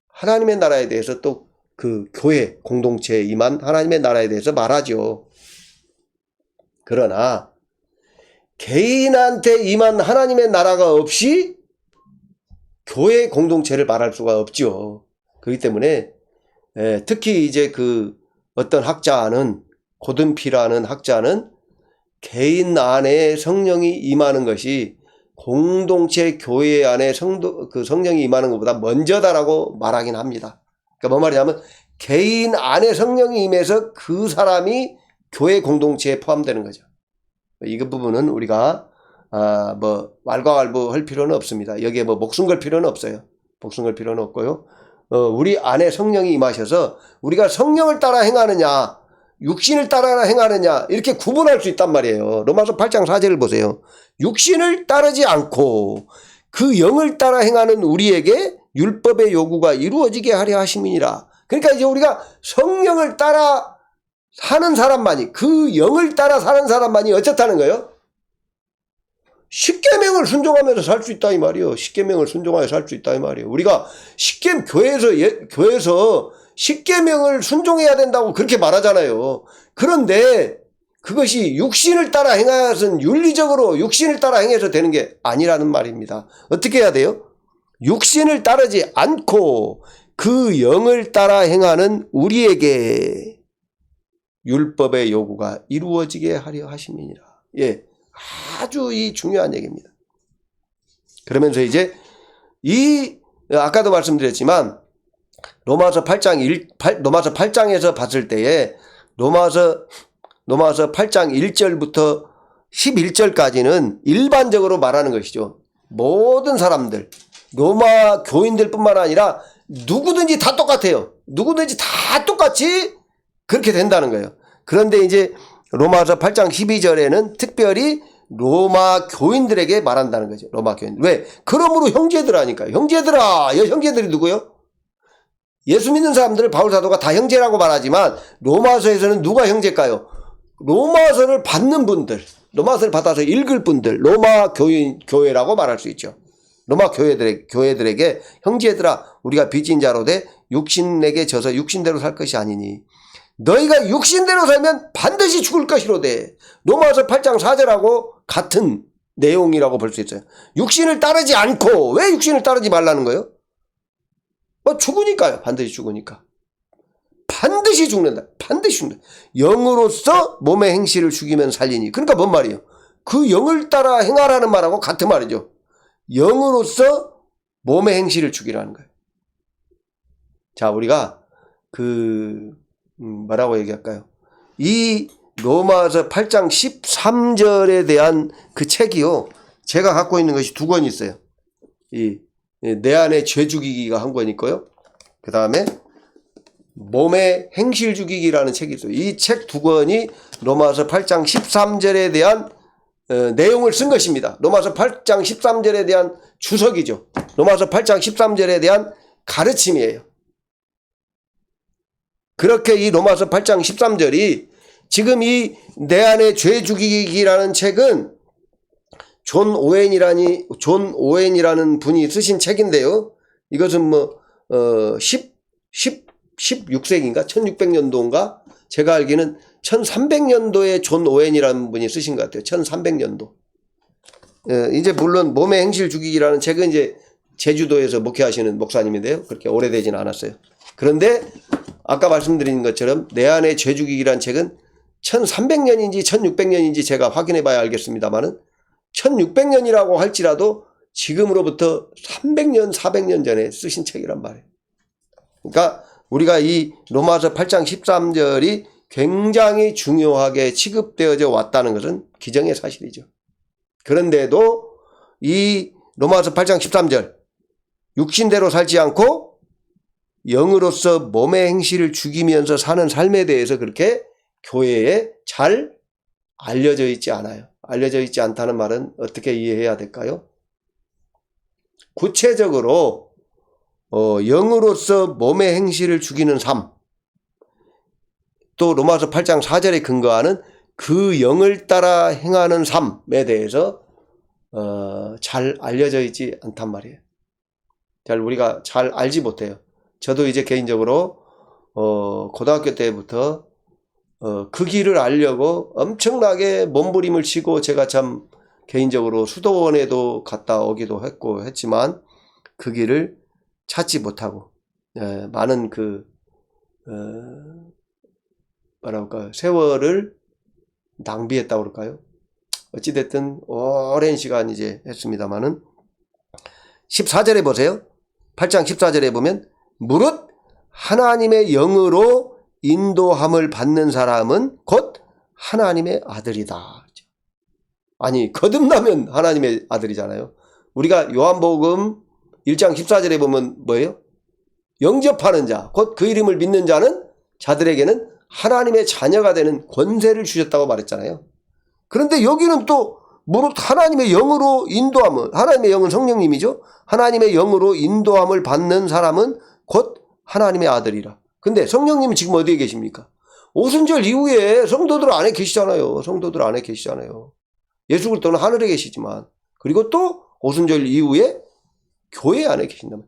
하나님의 나라에 대해서 또 교회 공동체에 임한 하나님의 나라에 대해서 말하죠. 그러나 개인한테 임한 하나님의 나라가 없이 교회 공동체를 말할 수가 없죠. 그렇기 때문에 특히 이제 어떤 학자는 고든피라는 학자는 개인 안에 성령이 임하는 것이 공동체 교회 안에 성령이 임하는 것보다 먼저다라고 말하긴 합니다. 그러니까 뭐 말이냐면 개인 안에 성령이 임해서 그 사람이 교회 공동체에 포함되는 거죠. 이 부분은 우리가 왈가왈부할 필요는 없습니다. 여기에 목숨 걸 필요는 없어요. 목숨 걸 필요는 없고요. 우리 안에 성령이 임하셔서 우리가 성령을 따라 행하느냐 육신을 따라 행하느냐 이렇게 구분할 수 있단 말이에요. 로마서 8장 4절을 보세요. 육신을 따르지 않고 그 영을 따라 행하는 우리에게 율법의 요구가 이루어지게 하려 하심이니라. 그러니까 이제 우리가 성령을 따라 사는 사람만이, 그 영을 따라 사는 사람만이 어쩌다는 거예요? 십계명을 순종하면서 살 수 있다 이 말이에요. 십계명을 순종하여 살 수 있다 이 말이에요. 우리가 교회에서 십계명을 순종해야 된다고 그렇게 말하잖아요. 그런데 그것이 육신을 따라 행하여서는 윤리적으로 육신을 따라 행해서 되는 게 아니라는 말입니다. 어떻게 해야 돼요? 육신을 따르지 않고 그 영을 따라 행하는 우리에게 율법의 요구가 이루어지게 하려 하심이니라. 예, 아주 이 중요한 얘기입니다. 그러면서 이제 아까도 말씀드렸지만 로마서 8장에서 봤을 때에 로마서 8장 1절부터 11절까지는 일반적으로 말하는 것이죠. 모든 사람들, 로마 교인들뿐만 아니라 누구든지 다 똑같아요. 누구든지 다 똑같이 그렇게 된다는 거예요. 그런데 이제 로마서 8장 12절에는 특별히 로마 교인들에게 말한다는 거죠. 로마 교인들. 왜? 그러므로 형제들아 하니까요. 형제들아. 형제들이 누구요? 예수 믿는 사람들을 바울 사도가 다 형제라고 말하지만 로마서에서는 누가 형제일까요? 로마서를 받는 분들, 로마서를 받아서 읽을 분들, 로마 교회라고 말할 수 있죠. 로마 교회들에게 형제들아 우리가 빚진 자로 돼 육신에게 져서 육신대로 살 것이 아니니 너희가 육신대로 살면 반드시 죽을 것이로되. 로마서 8장 4절하고 같은 내용이라고 볼 수 있어요. 육신을 따르지 않고. 왜 육신을 따르지 말라는 거예요? 죽으니까요. 반드시 죽으니까. 반드시 죽는다. 반드시 죽는다. 영으로서 몸의 행실을 죽이면 살리니. 그러니까 뭔 말이에요? 그 영을 따라 행하라는 말하고 같은 말이죠. 영으로서 몸의 행실을 죽이라는 거예요. 자, 우리가 뭐라고 얘기할까요? 이 로마서 8장 13절에 대한 그 책이요. 제가 갖고 있는 것이 2권 있어요. 내 안에 죄 죽이기가 한 권 있고요. 그 다음에 몸의 행실 죽이기라는 책이 있어요. 이 책 2권이 로마서 8장 13절에 대한 내용을 쓴 것입니다. 로마서 8장 13절에 대한 주석이죠. 로마서 8장 13절에 대한 가르침이에요. 그렇게 이 로마서 8장 13절이 지금 이 내 안에 죄 죽이기라는 책은 존 오웬이라는 분이 쓰신 책인데요. 이것은 16세기인가 1600년도인가 제가 알기는 1300년도에 존 오웬이라는 분이 쓰신 것 같아요. 1300년도. 이제 물론 몸의 행실 죽이기라는 책은 이제 제주도에서 목회하시는 목사님인데요. 그렇게 오래되지는 않았어요. 그런데 아까 말씀드린 것처럼 내 안에 죄 죽이기라는 책은 1300년인지 1600년인지 제가 확인해 봐야 알겠습니다만은 1600년이라고 할지라도 지금으로부터 300년, 400년 전에 쓰신 책이란 말이에요. 그러니까 우리가 이 로마서 8장 13절이 굉장히 중요하게 취급되어져 왔다는 것은 기정의 사실이죠. 그런데도 이 로마서 8장 13절 육신대로 살지 않고 영으로서 몸의 행실을 죽이면서 사는 삶에 대해서 그렇게 교회에 잘 알려져 있지 않아요. 알려져 있지 않다는 말은 어떻게 이해해야 될까요? 구체적으로 영으로서 몸의 행실을 죽이는 삶, 또 로마서 8장 4절에 근거하는 그 영을 따라 행하는 삶에 대해서 잘 알려져 있지 않단 말이에요. 우리가 잘 알지 못해요. 저도 이제 개인적으로 고등학교 때부터 그 길을 알려고 엄청나게 몸부림을 치고 제가 참 개인적으로 수도원에도 갔다 오기도 했지만 그 길을 찾지 못하고 많은 세월을 낭비했다고 그럴까요? 어찌됐든 오랜 시간 이제 했습니다만은 14절에 보세요. 8장 14절에 보면 무릇 하나님의 영으로 인도함을 받는 사람은 곧 하나님의 아들이다. 아니 거듭나면 하나님의 아들이잖아요. 우리가 요한복음 1장 14절에 보면 뭐예요? 영접하는 자, 곧 그 이름을 믿는 자들에게는 하나님의 자녀가 되는 권세를 주셨다고 말했잖아요. 그런데 여기는 또 무릇 하나님의 영으로 인도함을, 하나님의 영은 성령님이죠. 하나님의 영으로 인도함을 받는 사람은 곧 하나님의 아들이라. 근데 성령님은 지금 어디에 계십니까? 오순절 이후에 성도들 안에 계시잖아요. 성도들 안에 계시잖아요. 예수 그리스도는 하늘에 계시지만, 그리고 또 오순절 이후에 교회 안에 계신다면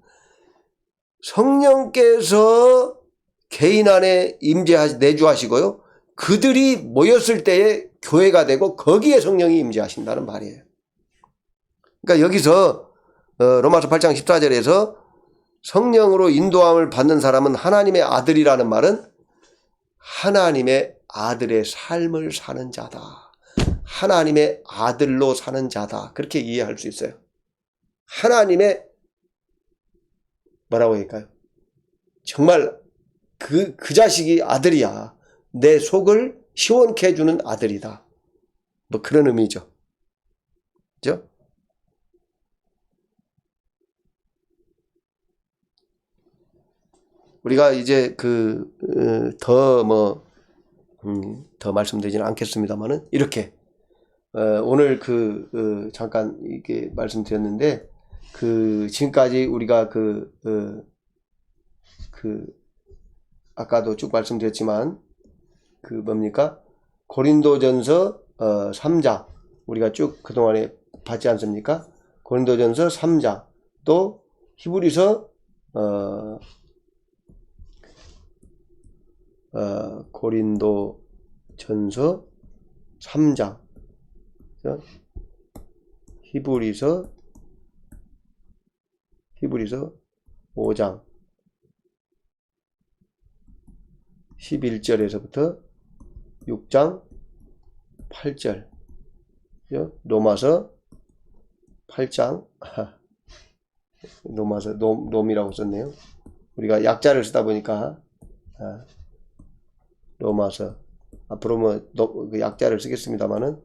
성령께서 개인 안에 내주하시고요. 그들이 모였을 때에 교회가 되고 거기에 성령이 임재하신다는 말이에요. 그러니까 여기서 로마서 8장 14절에서 성령으로 인도함을 받는 사람은 하나님의 아들이라는 말은 하나님의 아들의 삶을 사는 자다. 하나님의 아들로 사는 자다. 그렇게 이해할 수 있어요. 하나님의 뭐라고 할까요? 정말 그 자식이 아들이야. 내 속을 시원케 해주는 아들이다. 뭐 그런 의미죠. 그죠? 우리가 이제 더 말씀드리지는 않겠습니다만은 이렇게 오늘 잠깐 이게 말씀드렸는데 지금까지 우리가 아까도 쭉 말씀드렸지만 뭡니까? 고린도전서 3장 우리가 쭉 그동안에 봤지 않습니까? 고린도전서 3장 또 히브리서 고린도전서 3장 히브리서 5장 11절에서부터 6장 8절 로마서 8장 로마서 놈이라고 썼네요. 우리가 약자를 쓰다 보니까 로마서 앞으로 약자를 쓰겠습니다만은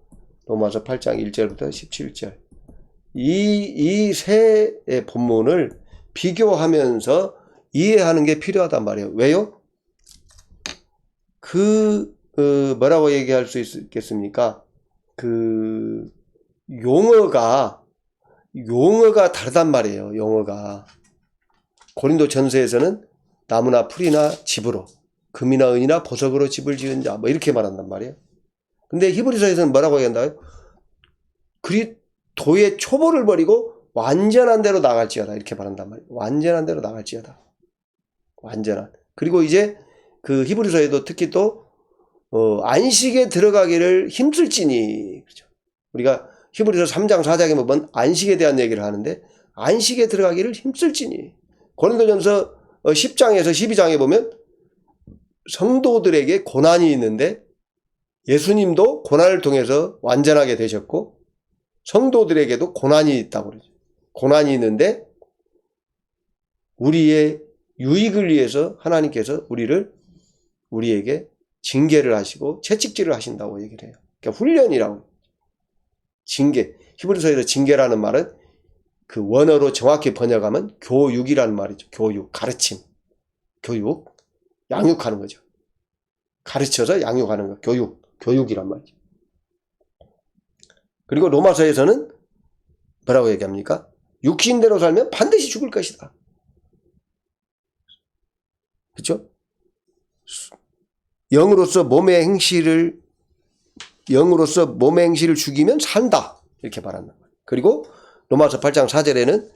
로마서 8장 1절부터 17절 이 세 본문을 비교하면서 이해하는 게 필요하단 말이에요. 왜요? 뭐라고 얘기할 수 있겠습니까? 용어가 다르단 말이에요. 용어가 고린도 전서에서는 나무나 풀이나 집으로 금이나 은이나 보석으로 집을 지은 자 뭐 이렇게 말한단 말이에요. 근데 히브리서에서는 뭐라고 얘기한다요? 그리스도의 초보를 버리고 완전한 대로 나갈지어다 이렇게 말한단 말이에요. 완전한 대로 나갈지어다. 완전한. 그리고 이제 히브리서에도 특히 또 안식에 들어가기를 힘쓸지니 그렇죠. 우리가 히브리서 3장 4장에 보면 안식에 대한 얘기를 하는데 안식에 들어가기를 힘쓸지니 고린도전서 10장에서 12장에 보면 성도들에게 고난이 있는데 예수님도 고난을 통해서 완전하게 되셨고 성도들에게도 고난이 있다고 그러죠. 고난이 있는데 우리의 유익을 위해서 하나님께서 우리에게 징계를 하시고 채찍질을 하신다고 얘기를 해요. 그러니까 훈련이라고. 징계. 히브리서에서 징계라는 말은 원어로 정확히 번역하면 교육이라는 말이죠. 교육, 가르침. 교육. 양육하는 거죠. 가르쳐서 양육하는 거. 교육이란 말이죠. 그리고 로마서에서는 뭐라고 얘기합니까? 육신대로 살면 반드시 죽을 것이다. 그렇죠? 영으로서 몸의 행실을 죽이면 산다. 이렇게 말한다. 그리고 로마서 8장 4절에는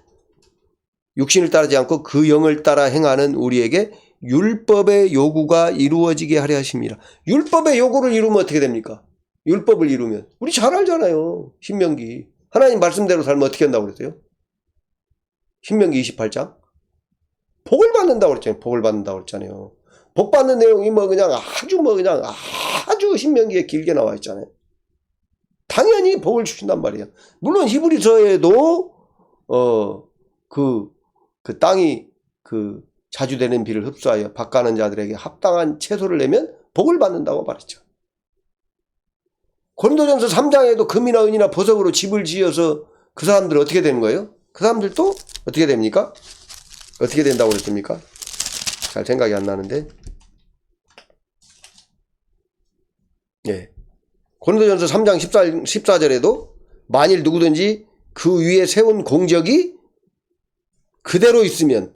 육신을 따르지 않고 그 영을 따라 행하는 우리에게 율법의 요구가 이루어지게 하려 하십니다. 율법의 요구를 이루면 어떻게 됩니까? 율법을 이루면 우리 잘 알잖아요. 신명기. 하나님 말씀대로 살면 어떻게 한다고 그랬어요? 신명기 28장. 복을 받는다고 그랬잖아요. 복을 받는다고 그랬잖아요. 복 받는 내용이 아주 신명기에 길게 나와 있잖아요. 당연히 복을 주신단 말이에요. 물론 히브리서에도 그 땅이 자주 되는 비를 흡수하여 밭가는 자들에게 합당한 채소를 내면 복을 받는다고 말했죠. 고린도전서 3장에도 금이나 은이나 보석으로 집을 지어서 그 사람들은 어떻게 되는 거예요? 그 사람들도 어떻게 됩니까? 어떻게 된다고 그랬습니까? 잘 생각이 안 나는데. 예. 고린도전서 3장 14절에도 만일 누구든지 그 위에 세운 공적이 그대로 있으면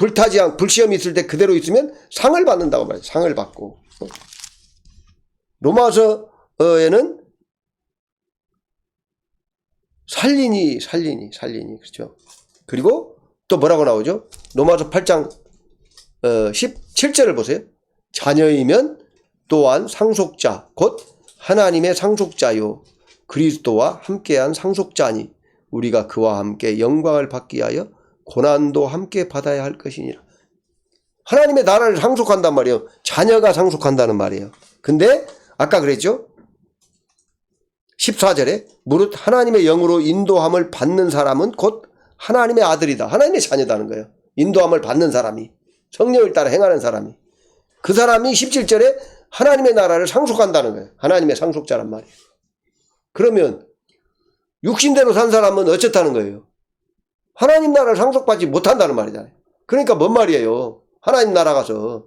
불시험이 있을 때 그대로 있으면 상을 받는다고 말해요. 상을 받고. 로마서에는 살리니 그렇죠. 그리고 또 뭐라고 나오죠? 로마서 8장 17절을 보세요. 자녀이면 또한 상속자 곧 하나님의 상속자요 그리스도와 함께한 상속자니 우리가 그와 함께 영광을 받기 위하여 고난도 함께 받아야 할 것이니라. 하나님의 나라를 상속한단 말이에요. 자녀가 상속한다는 말이에요. 근데 아까 그랬죠? 14절에 무릇 하나님의 영으로 인도함을 받는 사람은 곧 하나님의 아들이다. 하나님의 자녀다는 거예요. 인도함을 받는 사람이, 성령을 따라 행하는 사람이, 그 사람이 17절에 하나님의 나라를 상속한다는 거예요. 하나님의 상속자란 말이에요. 그러면 육신대로 산 사람은 어쨌다는 거예요? 하나님 나라를 상속받지 못한다는 말이잖아요. 그러니까 뭔 말이에요? 하나님 나라 가서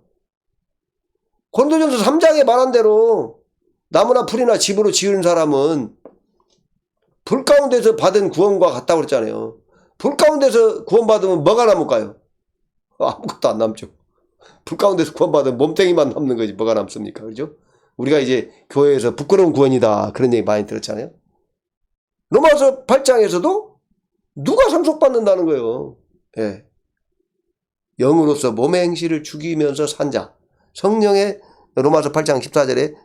고린도전서 3장에 말한 대로 나무나 풀이나 집으로 지은 사람은 불 가운데서 받은 구원과 같다고 그랬잖아요. 불 가운데서 구원받으면 뭐가 남을까요? 아무것도 안 남죠. 불 가운데서 구원받으면 몸뚱이만 남는 거지 뭐가 남습니까? 그죠? 우리가 이제 교회에서 부끄러운 구원이다 그런 얘기 많이 들었잖아요. 로마서 8장에서도 누가 상속받는다는 거예요. 예. 영으로서 몸의 행실을 죽이면서 산 자. 성령의 로마서 8장 14절에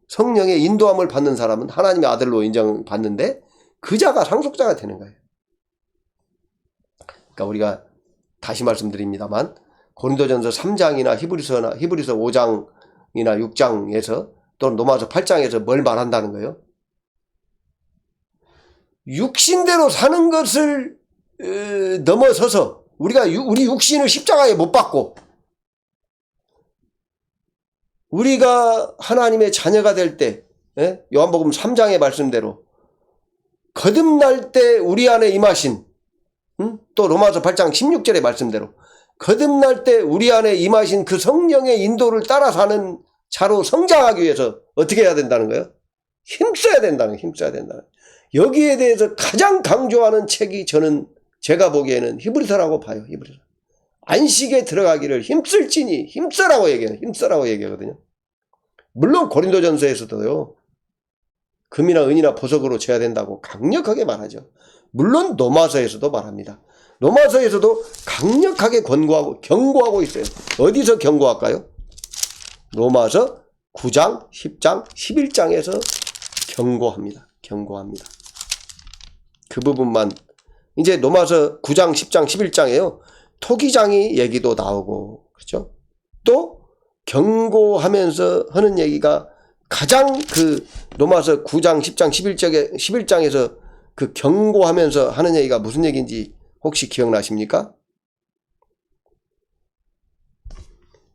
성령의 인도함을 받는 사람은 하나님의 아들로 인정받는데 그 자가 상속자가 되는 거예요. 그러니까 우리가 다시 말씀드립니다만 고린도전서 3장이나 히브리서 5장이나 6장에서 또는 로마서 8장에서 뭘 말한다는 거예요? 육신대로 사는 것을 넘어서서 우리 육신을 십자가에 못 박고 우리가 하나님의 자녀가 될 때 요한복음 3장의 말씀대로 거듭날 때 우리 안에 임하신 또 로마서 8장 16절의 말씀대로 거듭날 때 우리 안에 임하신 그 성령의 인도를 따라 사는 자로 성장하기 위해서 어떻게 해야 된다는 거예요? 힘써야 된다는 여기에 대해서 가장 강조하는 책이 제가 보기에는 히브리서라고 봐요. 히브리서. 안식에 들어가기를 힘쓸지니 힘써라고 얘기하거든요. 물론 고린도전서에서도요. 금이나 은이나 보석으로 재야 된다고 강력하게 말하죠. 물론 로마서에서도 말합니다. 로마서에서도 강력하게 경고하고 있어요. 어디서 경고할까요? 로마서 9장, 10장, 11장에서 경고합니다. 그 부분만 이제 로마서 9장, 10장, 11장에요. 토기장이 얘기도 나오고 그렇죠? 또 경고하면서 하는 얘기가 가장 그 로마서 9장, 10장, 11장에서 그 경고하면서 하는 얘기가 무슨 얘기인지 혹시 기억나십니까?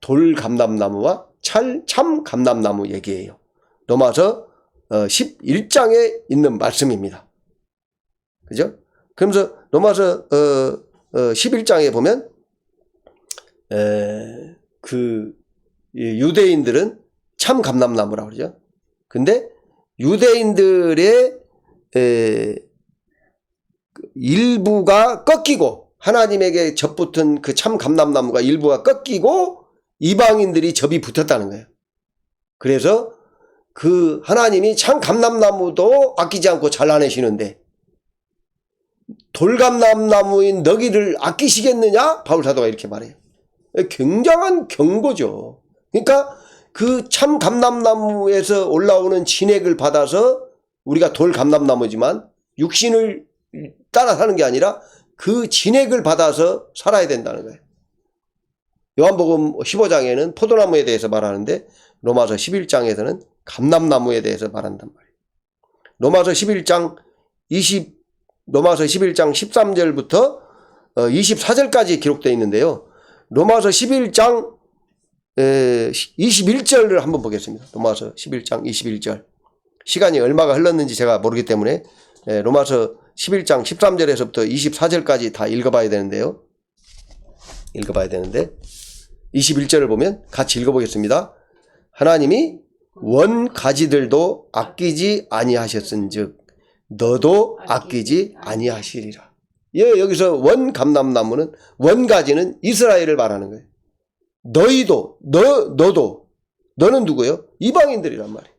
돌감람나무와 참 감람나무 얘기예요. 로마서 11장에 있는 말씀입니다. 그죠? 그러면서 로마서 11장에 보면 그 유대인들은 참 감람나무라고 그러죠. 근데 유대인들의 일부가 꺾이고 하나님에게 접붙은 그 참 감람나무가 일부가 꺾이고 이방인들이 접이 붙었다는 거예요. 그래서 그 하나님이 참 감람나무도 아끼지 않고 잘라내시는데 돌감람나무인 너희를 아끼시겠느냐? 바울사도가 이렇게 말해요. 굉장한 경고죠. 그러니까 그 참 감람나무에서 올라오는 진액을 받아서 우리가 돌감람나무지만 육신을 따라 사는 게 아니라 그 진액을 받아서 살아야 된다는 거예요. 요한복음 15장에는 포도나무에 대해서 말하는데 로마서 11장에서는 감람나무에 대해서 말한단 말이에요. 로마서 11장 13절부터 24절까지 기록되어 있는데요. 로마서 11장 21절을 한번 보겠습니다. 로마서 11장 21절. 시간이 얼마가 흘렀는지 제가 모르기 때문에 로마서 11장 13절에서부터 24절까지 다 읽어봐야 되는데 21절을 보면 같이 읽어보겠습니다. 하나님이 원가지들도 아끼지 아니하셨은즉 너도 아끼지 아니하시리라. 예, 여기서 원감람나무는 원가지는 이스라엘을 말하는 거예요. 너도 너는 누구예요? 이방인들이란 말이에요.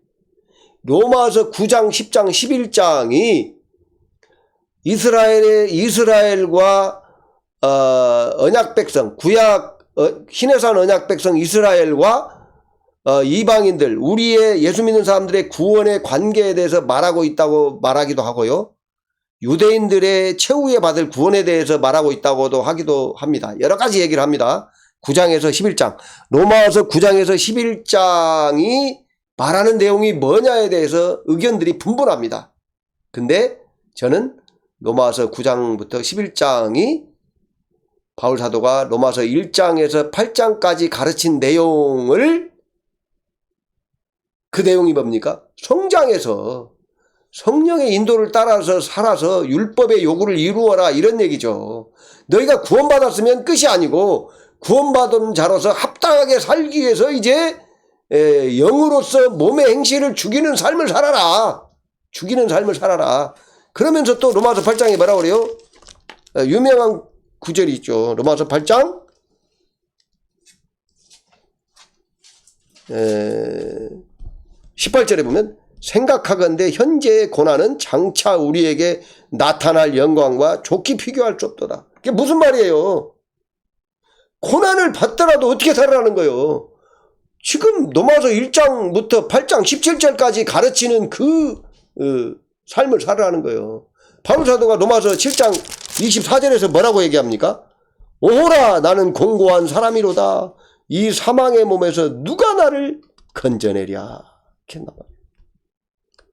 로마서 9장, 10장, 11장이 이스라엘과 언약 백성, 신해산 언약 백성 이스라엘과 이방인들, 우리의 예수 믿는 사람들의 구원의 관계에 대해서 말하고 있다고 말하기도 하고요. 유대인들의 최후에 받을 구원에 대해서 말하고 있다고도 하기도 합니다. 여러 가지 얘기를 합니다. 9장에서 11장. 로마서 9장에서 11장이 말하는 내용이 뭐냐에 대해서 의견들이 분분합니다. 근데 저는 로마서 9장부터 11장이 바울 사도가 로마서 1장에서 8장까지 가르친 내용을, 그 내용이 뭡니까? 성장해서 성령의 인도를 따라서 살아서 율법의 요구를 이루어라, 이런 얘기죠. 너희가 구원받았으면 끝이 아니고 구원받은 자로서 합당하게 살기 위해서 이제 영으로서 몸의 행실을 죽이는 삶을 살아라. 죽이는 삶을 살아라. 그러면서 또 로마서 8장에 뭐라고 그래요? 유명한 구절이 있죠. 로마서 8장 18절에 보면, 생각하건대 현재의 고난은 장차 우리에게 나타날 영광과 좋게 비교할 수 없도다. 그게 무슨 말이에요? 고난을 받더라도 어떻게 살아라는 거예요? 지금 로마서 1장부터 8장 17절까지 가르치는 그 삶을 살아라는 거예요. 바울 사도가 로마서 7장 24절에서 뭐라고 얘기합니까? 오호라, 나는 공고한 사람이로다. 이 사망의 몸에서 누가 나를 건져내랴. 이렇게 나와요.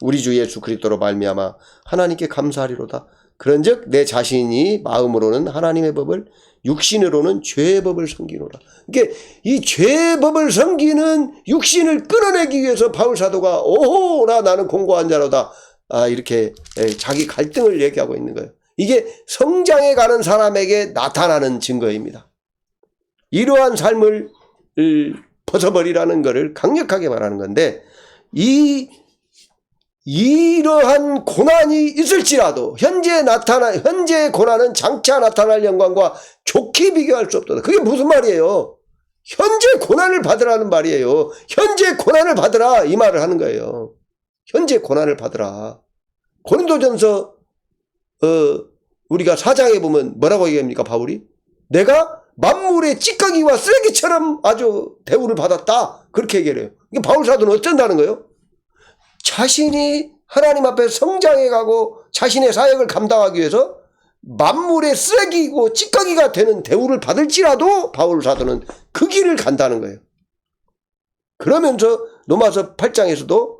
우리 주 예수 그리스도로 말미암아 하나님께 감사하리로다. 그런즉 내 자신이 마음으로는 하나님의 법을, 육신으로는 죄의 법을 섬기노라. 그러니까 이 죄의 법을 섬기는 육신을 끊어내기 위해서 바울 사도가 오호라, 나는 공고한 자로다. 이렇게 자기 갈등을 얘기하고 있는 거예요. 이게 성장해 가는 사람에게 나타나는 증거입니다. 이러한 삶을 벗어버리라는 것을 강력하게 말하는 건데, 이러한 고난이 있을지라도 현재의 고난은 장차 나타날 영광과 좋게 비교할 수 없다. 그게 무슨 말이에요? 현재 고난을 받으라는 말이에요. 현재 고난을 받으라, 이 말을 하는 거예요. 현재 고난을 받으라. 고린도전서 우리가 4장에 보면 뭐라고 얘기합니까, 바울이? 내가 만물의 찌꺼기와 쓰레기처럼 아주 대우를 받았다, 그렇게 얘기를 해요. 이게 바울 사도는 어쩐다는 거예요? 자신이 하나님 앞에 성장해 가고 자신의 사역을 감당하기 위해서 만물의 쓰레기고 찌꺼기가 되는 대우를 받을지라도 바울 사도는 그 길을 간다는 거예요. 그러면서 로마서 8장에서도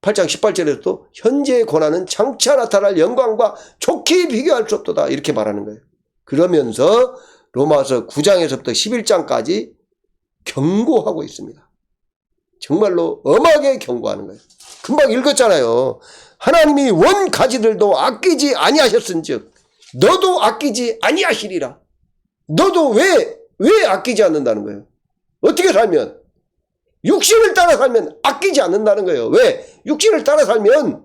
8장 18절에서도 현재의 고난은 장차 나타날 영광과 좋게 비교할 수 없도다, 이렇게 말하는 거예요. 그러면서 로마서 9장에서부터 11장까지 경고하고 있습니다. 정말로 엄하게 경고하는 거예요. 금방 읽었잖아요. 하나님이 원 가지들도 아끼지 아니하셨은즉 너도 아끼지 아니하시리라. 너도 왜 아끼지 않는다는 거예요? 어떻게 살면? 육신을 따라 살면 아끼지 않는다는 거예요. 왜? 육신을 따라 살면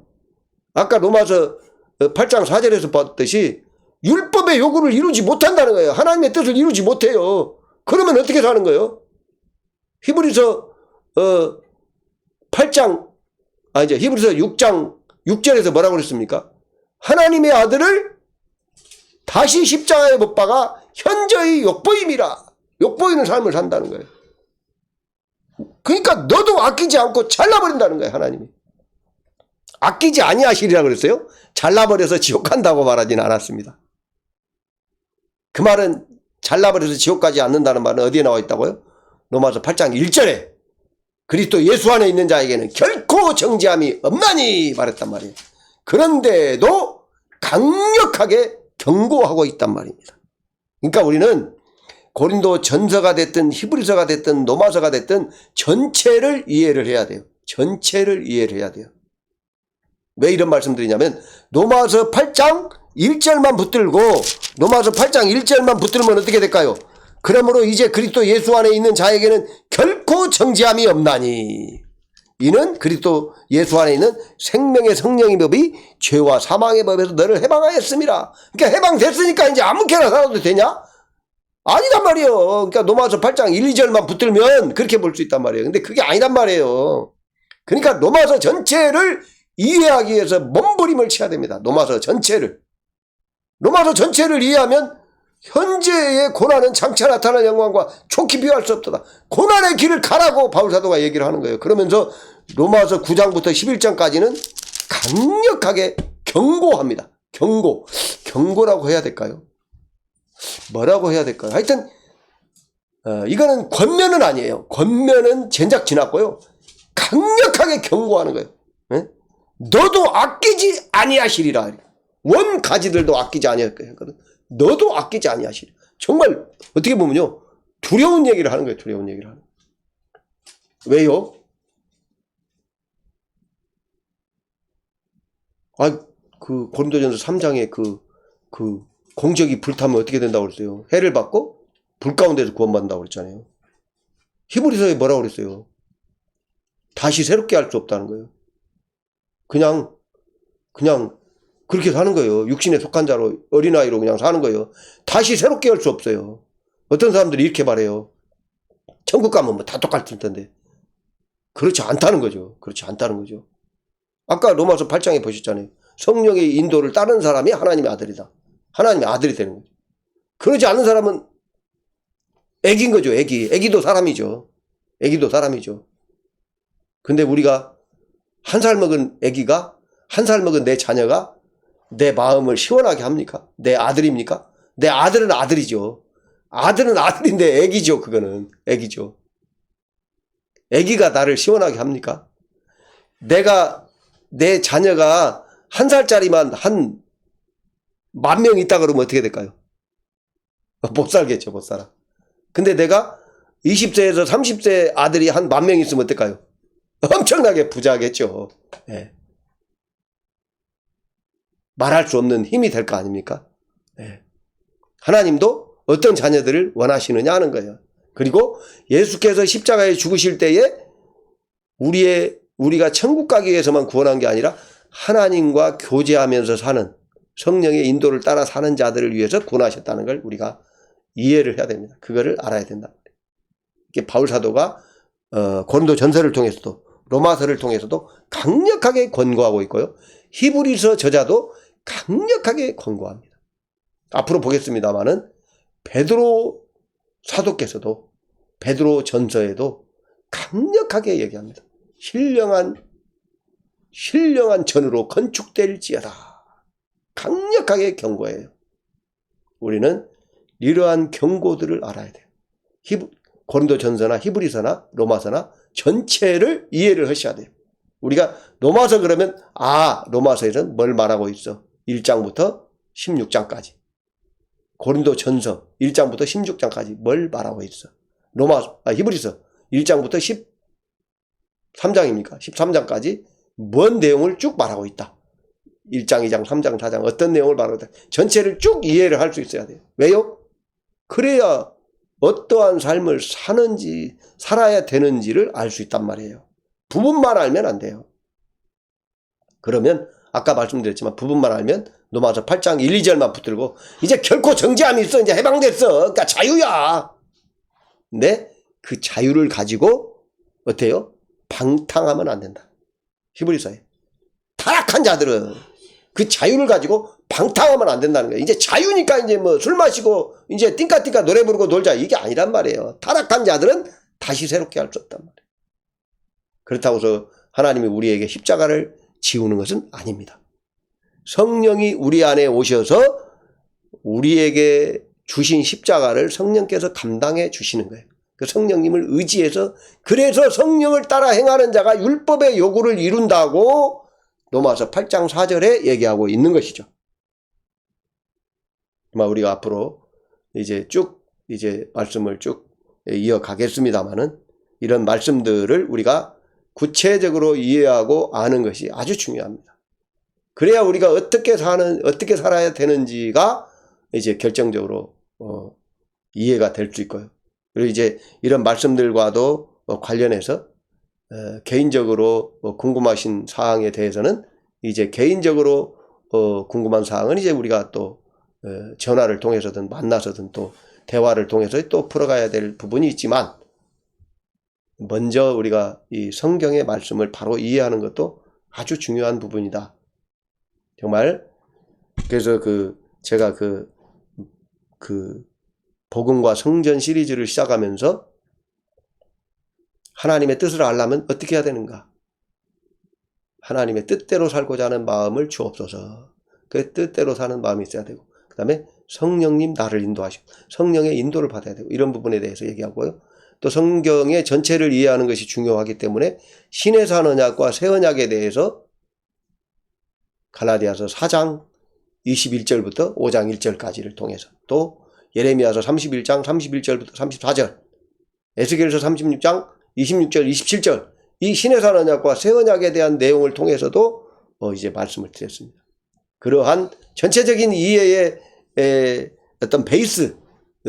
아까 로마서 8장 4절에서 봤듯이 율법의 요구를 이루지 못한다는 거예요. 하나님의 뜻을 이루지 못해요. 그러면 어떻게 사는 거예요? 히브리서 6장 6절에서 뭐라고 그랬습니까? 하나님의 아들을 다시 십자가에 못 박아 현저히 욕보임이라. 욕보이는 삶을 산다는 거예요. 그러니까 너도 아끼지 않고 잘라버린다는 거예요, 하나님이. 아끼지 아니하시리라 그랬어요? 잘라버려서 지옥 간다고 말하진 않았습니다. 그 말은 잘라버려서 지옥 가지 않는다는 말은 어디에 나와 있다고요? 로마서 8장 1절에 그리스도 예수 안에 있는 자에게는 결코 정죄함이 없나니 말했단 말이에요. 그런데도 강력하게 경고하고 있단 말입니다. 그러니까 우리는 고린도 전서가 됐든 히브리서가 됐든 로마서가 됐든 전체를 이해를 해야 돼요. 전체를 이해를 해야 돼요. 왜 이런 말씀드리냐면 로마서 8장 1절만 붙들고 로마서 8장 1절만 붙들면 어떻게 될까요? 그러므로 이제 그리스도 예수 안에 있는 자에게는 결코 정죄함이 없나니 이는 그리스도 예수 안에 있는 생명의 성령의 법이 죄와 사망의 법에서 너를 해방하였습니다. 그러니까 해방됐으니까 이제 아무렇게나 살아도 되냐? 아니단 말이에요. 그러니까 로마서 8장 1, 2절만 붙들면 그렇게 볼 수 있단 말이에요. 근데 그게 아니단 말이에요. 그러니까 로마서 전체를 이해하기 위해서 몸부림을 쳐야 됩니다. 로마서 전체를 이해하면 현재의 고난은 장차 나타날 영광과 좋게 비교할 수 없다. 고난의 길을 가라고 바울 사도가 얘기를 하는 거예요. 그러면서 로마서 9장부터 11장까지는 강력하게 경고합니다. 경고라고 해야 될까요? 뭐라고 해야 될까요? 하여튼 이거는 권면은 아니에요. 권면은 젠작 지났고요. 강력하게 경고하는 거예요. 네? 너도 아끼지 아니하시리라. 원 가지들도 아끼지 아니할 거예요. 너도 아끼지 아니하시리라. 정말 어떻게 보면요. 두려운 얘기를 하는 거예요. 두려운 얘기를 하는 거예요. 왜요? 그 고린도전서 3장에 그 공적이 불타면 어떻게 된다고 그랬어요? 해를 받고 불 가운데서 구원받는다고 그랬잖아요. 히브리서에 뭐라고 그랬어요? 다시 새롭게 할 수 없다는 거예요. 그냥 그렇게 사는 거예요. 육신에 속한 자로 어린아이로 그냥 사는 거예요. 다시 새롭게 할 수 없어요. 어떤 사람들이 이렇게 말해요. 천국 가면 뭐 다 똑같을 텐데. 그렇지 않다는 거죠. 그렇지 않다는 거죠. 아까 로마서 8장에 보셨잖아요. 성령의 인도를 따른 사람이 하나님의 아들이다. 하나님의 아들이 되는 거죠. 그러지 않는 사람은 애기인 거죠. 애기도 사람이죠. 애기도 사람이죠. 근데 우리가 한 살 먹은 애기가, 한 살 먹은 내 자녀가 내 마음을 시원하게 합니까? 내 아들입니까? 내 아들은 아들이죠. 아들은 아들인데 애기죠. 그거는 애기죠. 애기가 나를 시원하게 합니까? 내 자녀가 한 살짜리만 한 10,000명 있다 그러면 어떻게 될까요? 못 살겠죠. 못 살아. 근데 내가 20세에서 30세 아들이 한 10,000명 있으면 어떨까요? 엄청나게 부자겠죠. 네. 말할 수 없는 힘이 될 거 아닙니까? 네. 하나님도 어떤 자녀들을 원하시느냐 하는 거예요. 그리고 예수께서 십자가에 죽으실 때에 우리가 천국 가기 위해서만 구원한 게 아니라 하나님과 교제하면서 사는 성령의 인도를 따라 사는 자들을 위해서 구원하셨다는 걸 우리가 이해를 해야 됩니다. 그거를 알아야 된다. 이게 바울 사도가 고린도 전서를 통해서도 로마서를 통해서도 강력하게 권고하고 있고요. 히브리서 저자도 강력하게 권고합니다. 앞으로 보겠습니다만은 베드로 사도께서도 베드로 전서에도 강력하게 얘기합니다. 신령한 전으로 건축될지어다. 강력하게 경고해요. 우리는 이러한 경고들을 알아야 돼요. 고린도 전서나 히브리서나 로마서나 전체를 이해를 하셔야 돼요. 우리가 로마서 그러면 로마서에서는 뭘 말하고 있어? 1장부터 16장까지. 고린도 전서 1장부터 16장까지 뭘 말하고 있어? 히브리서 1장부터 13장입니까? 13장까지 뭔 내용을 쭉 말하고 있다. 1장, 2장, 3장, 4장 어떤 내용을 말하고 있다. 전체를 쭉 이해를 할 수 있어야 돼요. 왜요? 그래야 어떠한 삶을 살아야 되는지를 알 수 있단 말이에요. 부분만 알면 안 돼요. 그러면 아까 말씀드렸지만 부분만 알면 로마서 8장 1, 2절만 붙들고 이제 결코 정죄함이 있어. 이제 해방됐어. 그러니까 자유야. 근데 그 자유를 가지고 어때요? 방탕하면 안 된다. 히브리서에. 타락한 자들은 그 자유를 가지고 방탕하면 안 된다는 거예요. 이제 자유니까 이제 뭐 술 마시고 이제 띵까띵까 노래 부르고 놀자 이게 아니란 말이에요. 타락한 자들은 다시 새롭게 할 수 없단 말이에요. 그렇다고 해서 하나님이 우리에게 십자가를 지우는 것은 아닙니다. 성령이 우리 안에 오셔서 우리에게 주신 십자가를 성령께서 감당해 주시는 거예요. 그 성령님을 의지해서 그래서 성령을 따라 행하는 자가 율법의 요구를 이룬다고 로마서 8장 4절에 얘기하고 있는 것이죠. 우리가 앞으로 이제 말씀을 쭉 이어가겠습니다만은 이런 말씀들을 우리가 구체적으로 이해하고 아는 것이 아주 중요합니다. 그래야 우리가 어떻게 살아야 되는지가 이제 결정적으로 이해가 될 수 있고요. 그리고 이제 이런 말씀들과도 관련해서 개인적으로 궁금하신 사항에 대해서는 이제 개인적으로 궁금한 사항은 이제 우리가 또 전화를 통해서든 만나서든 또 대화를 통해서 또 풀어가야 될 부분이 있지만 먼저 우리가 이 성경의 말씀을 바로 이해하는 것도 아주 중요한 부분이다. 정말 그래서 제가 복음과 성전 시리즈를 시작하면서 하나님의 뜻을 알려면 어떻게 해야 되는가? 하나님의 뜻대로 살고자 하는 마음을 주옵소서. 그 뜻대로 사는 마음이 있어야 되고 그 다음에 성령님 나를 인도하시고 성령의 인도를 받아야 되고 이런 부분에 대해서 얘기하고요. 또 성경의 전체를 이해하는 것이 중요하기 때문에 신의 산 언약과 새 언약에 대해서 갈라디아서 4장 21절부터 5장 1절까지를 통해서 또 예레미야서 31장 31절부터 34절, 에스겔서 36장 26절 27절, 이 신해산 언약과 새 언약에 대한 내용을 통해서도 이제 말씀을 드렸습니다. 그러한 전체적인 이해의 어떤 베이스,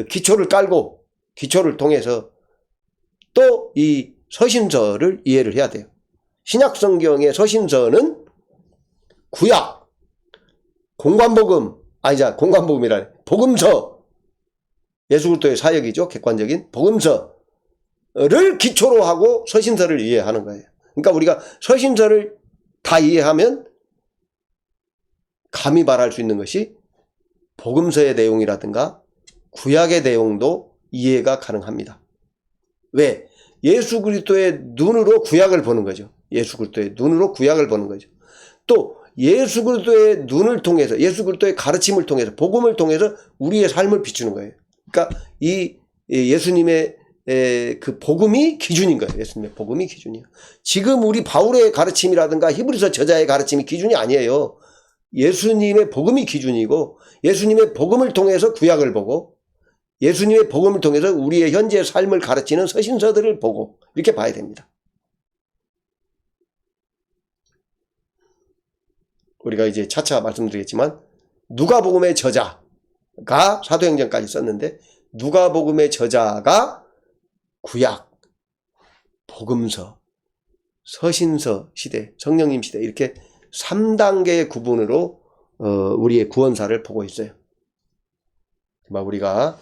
기초를 깔고 기초를 통해서 또 이 서신서를 이해를 해야 돼요. 신약성경의 서신서는 구약, 공관복음이라네. 복음서, 예수 그리스도의 사역이죠. 객관적인 복음서를 기초로 하고 서신서를 이해하는 거예요. 그러니까 우리가 서신서를 다 이해하면 감히 말할 수 있는 것이 복음서의 내용이라든가 구약의 내용도 이해가 가능합니다. 왜? 예수 그리스도의 눈으로 구약을 보는 거죠. 예수 그리스도의 눈으로 구약을 보는 거죠. 또 예수 그리스도의 눈을 통해서, 예수 그리스도의 가르침을 통해서, 복음을 통해서 우리의 삶을 비추는 거예요. 그러니까 이 예수님의 그 복음이 기준인 거예요. 예수님의 복음이 기준이에요. 지금 우리 바울의 가르침이라든가 히브리서 저자의 가르침이 기준이 아니에요. 예수님의 복음이 기준이고, 예수님의 복음을 통해서 구약을 보고, 예수님의 복음을 통해서 우리의 현재 삶을 가르치는 서신서들을 보고, 이렇게 봐야 됩니다. 우리가 이제 차차 말씀드리겠지만, 누가복음의 저자가 사도행전까지 썼는데, 누가복음의 저자가 구약, 복음서, 서신서 시대, 성령님 시대, 이렇게 3단계의 구분으로 우리의 구원사를 보고 있어요. 우리가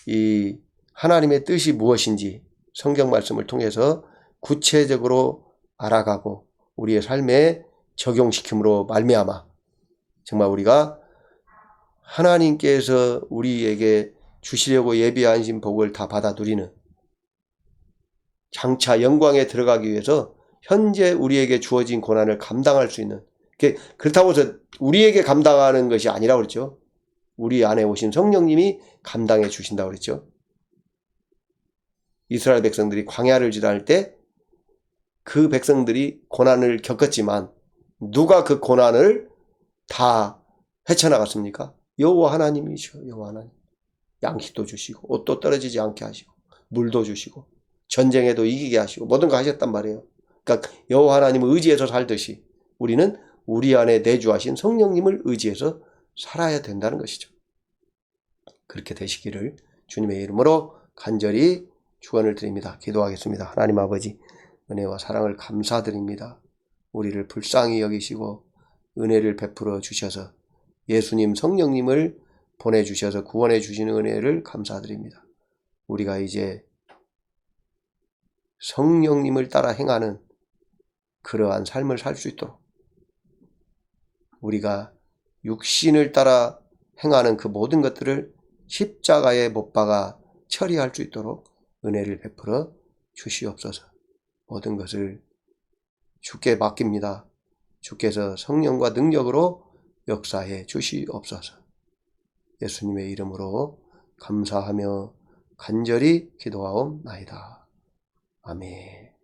이 하나님의 뜻이 무엇인지 성경 말씀을 통해서 구체적으로 알아가고 우리의 삶에 적용시킴으로 말미암아 정말 우리가 하나님께서 우리에게 주시려고 예비하신 복을 다 받아 누리는, 장차 영광에 들어가기 위해서 현재 우리에게 주어진 고난을 감당할 수 있는, 그렇다고 해서 우리에게 감당하는 것이 아니라 그랬죠. 우리 안에 오신 성령님이 감당해 주신다고 그랬죠. 이스라엘 백성들이 광야를 지날 때 그 백성들이 고난을 겪었지만 누가 그 고난을 다 헤쳐나갔습니까? 여호와 하나님이죠. 여호와 하나님. 양식도 주시고 옷도 떨어지지 않게 하시고 물도 주시고 전쟁에도 이기게 하시고 모든 거 하셨단 말이에요. 그러니까 여호와 하나님을 의지해서 살듯이 우리는 우리 안에 내주하신 성령님을 의지해서 살아야 된다는 것이죠. 그렇게 되시기를 주님의 이름으로 간절히 축원을 드립니다. 기도하겠습니다. 하나님 아버지, 은혜와 사랑을 감사드립니다. 우리를 불쌍히 여기시고 은혜를 베풀어 주셔서 예수님 성령님을 보내주셔서 구원해 주시는 은혜를 감사드립니다. 우리가 이제 성령님을 따라 행하는 그러한 삶을 살 수 있도록, 우리가 육신을 따라 행하는 그 모든 것들을 십자가에 못 박아 처리할 수 있도록 은혜를 베풀어 주시옵소서. 모든 것을 주께 맡깁니다. 주께서 성령과 능력으로 역사해 주시옵소서. 예수님의 이름으로 감사하며 간절히 기도하옵나이다. 아멘.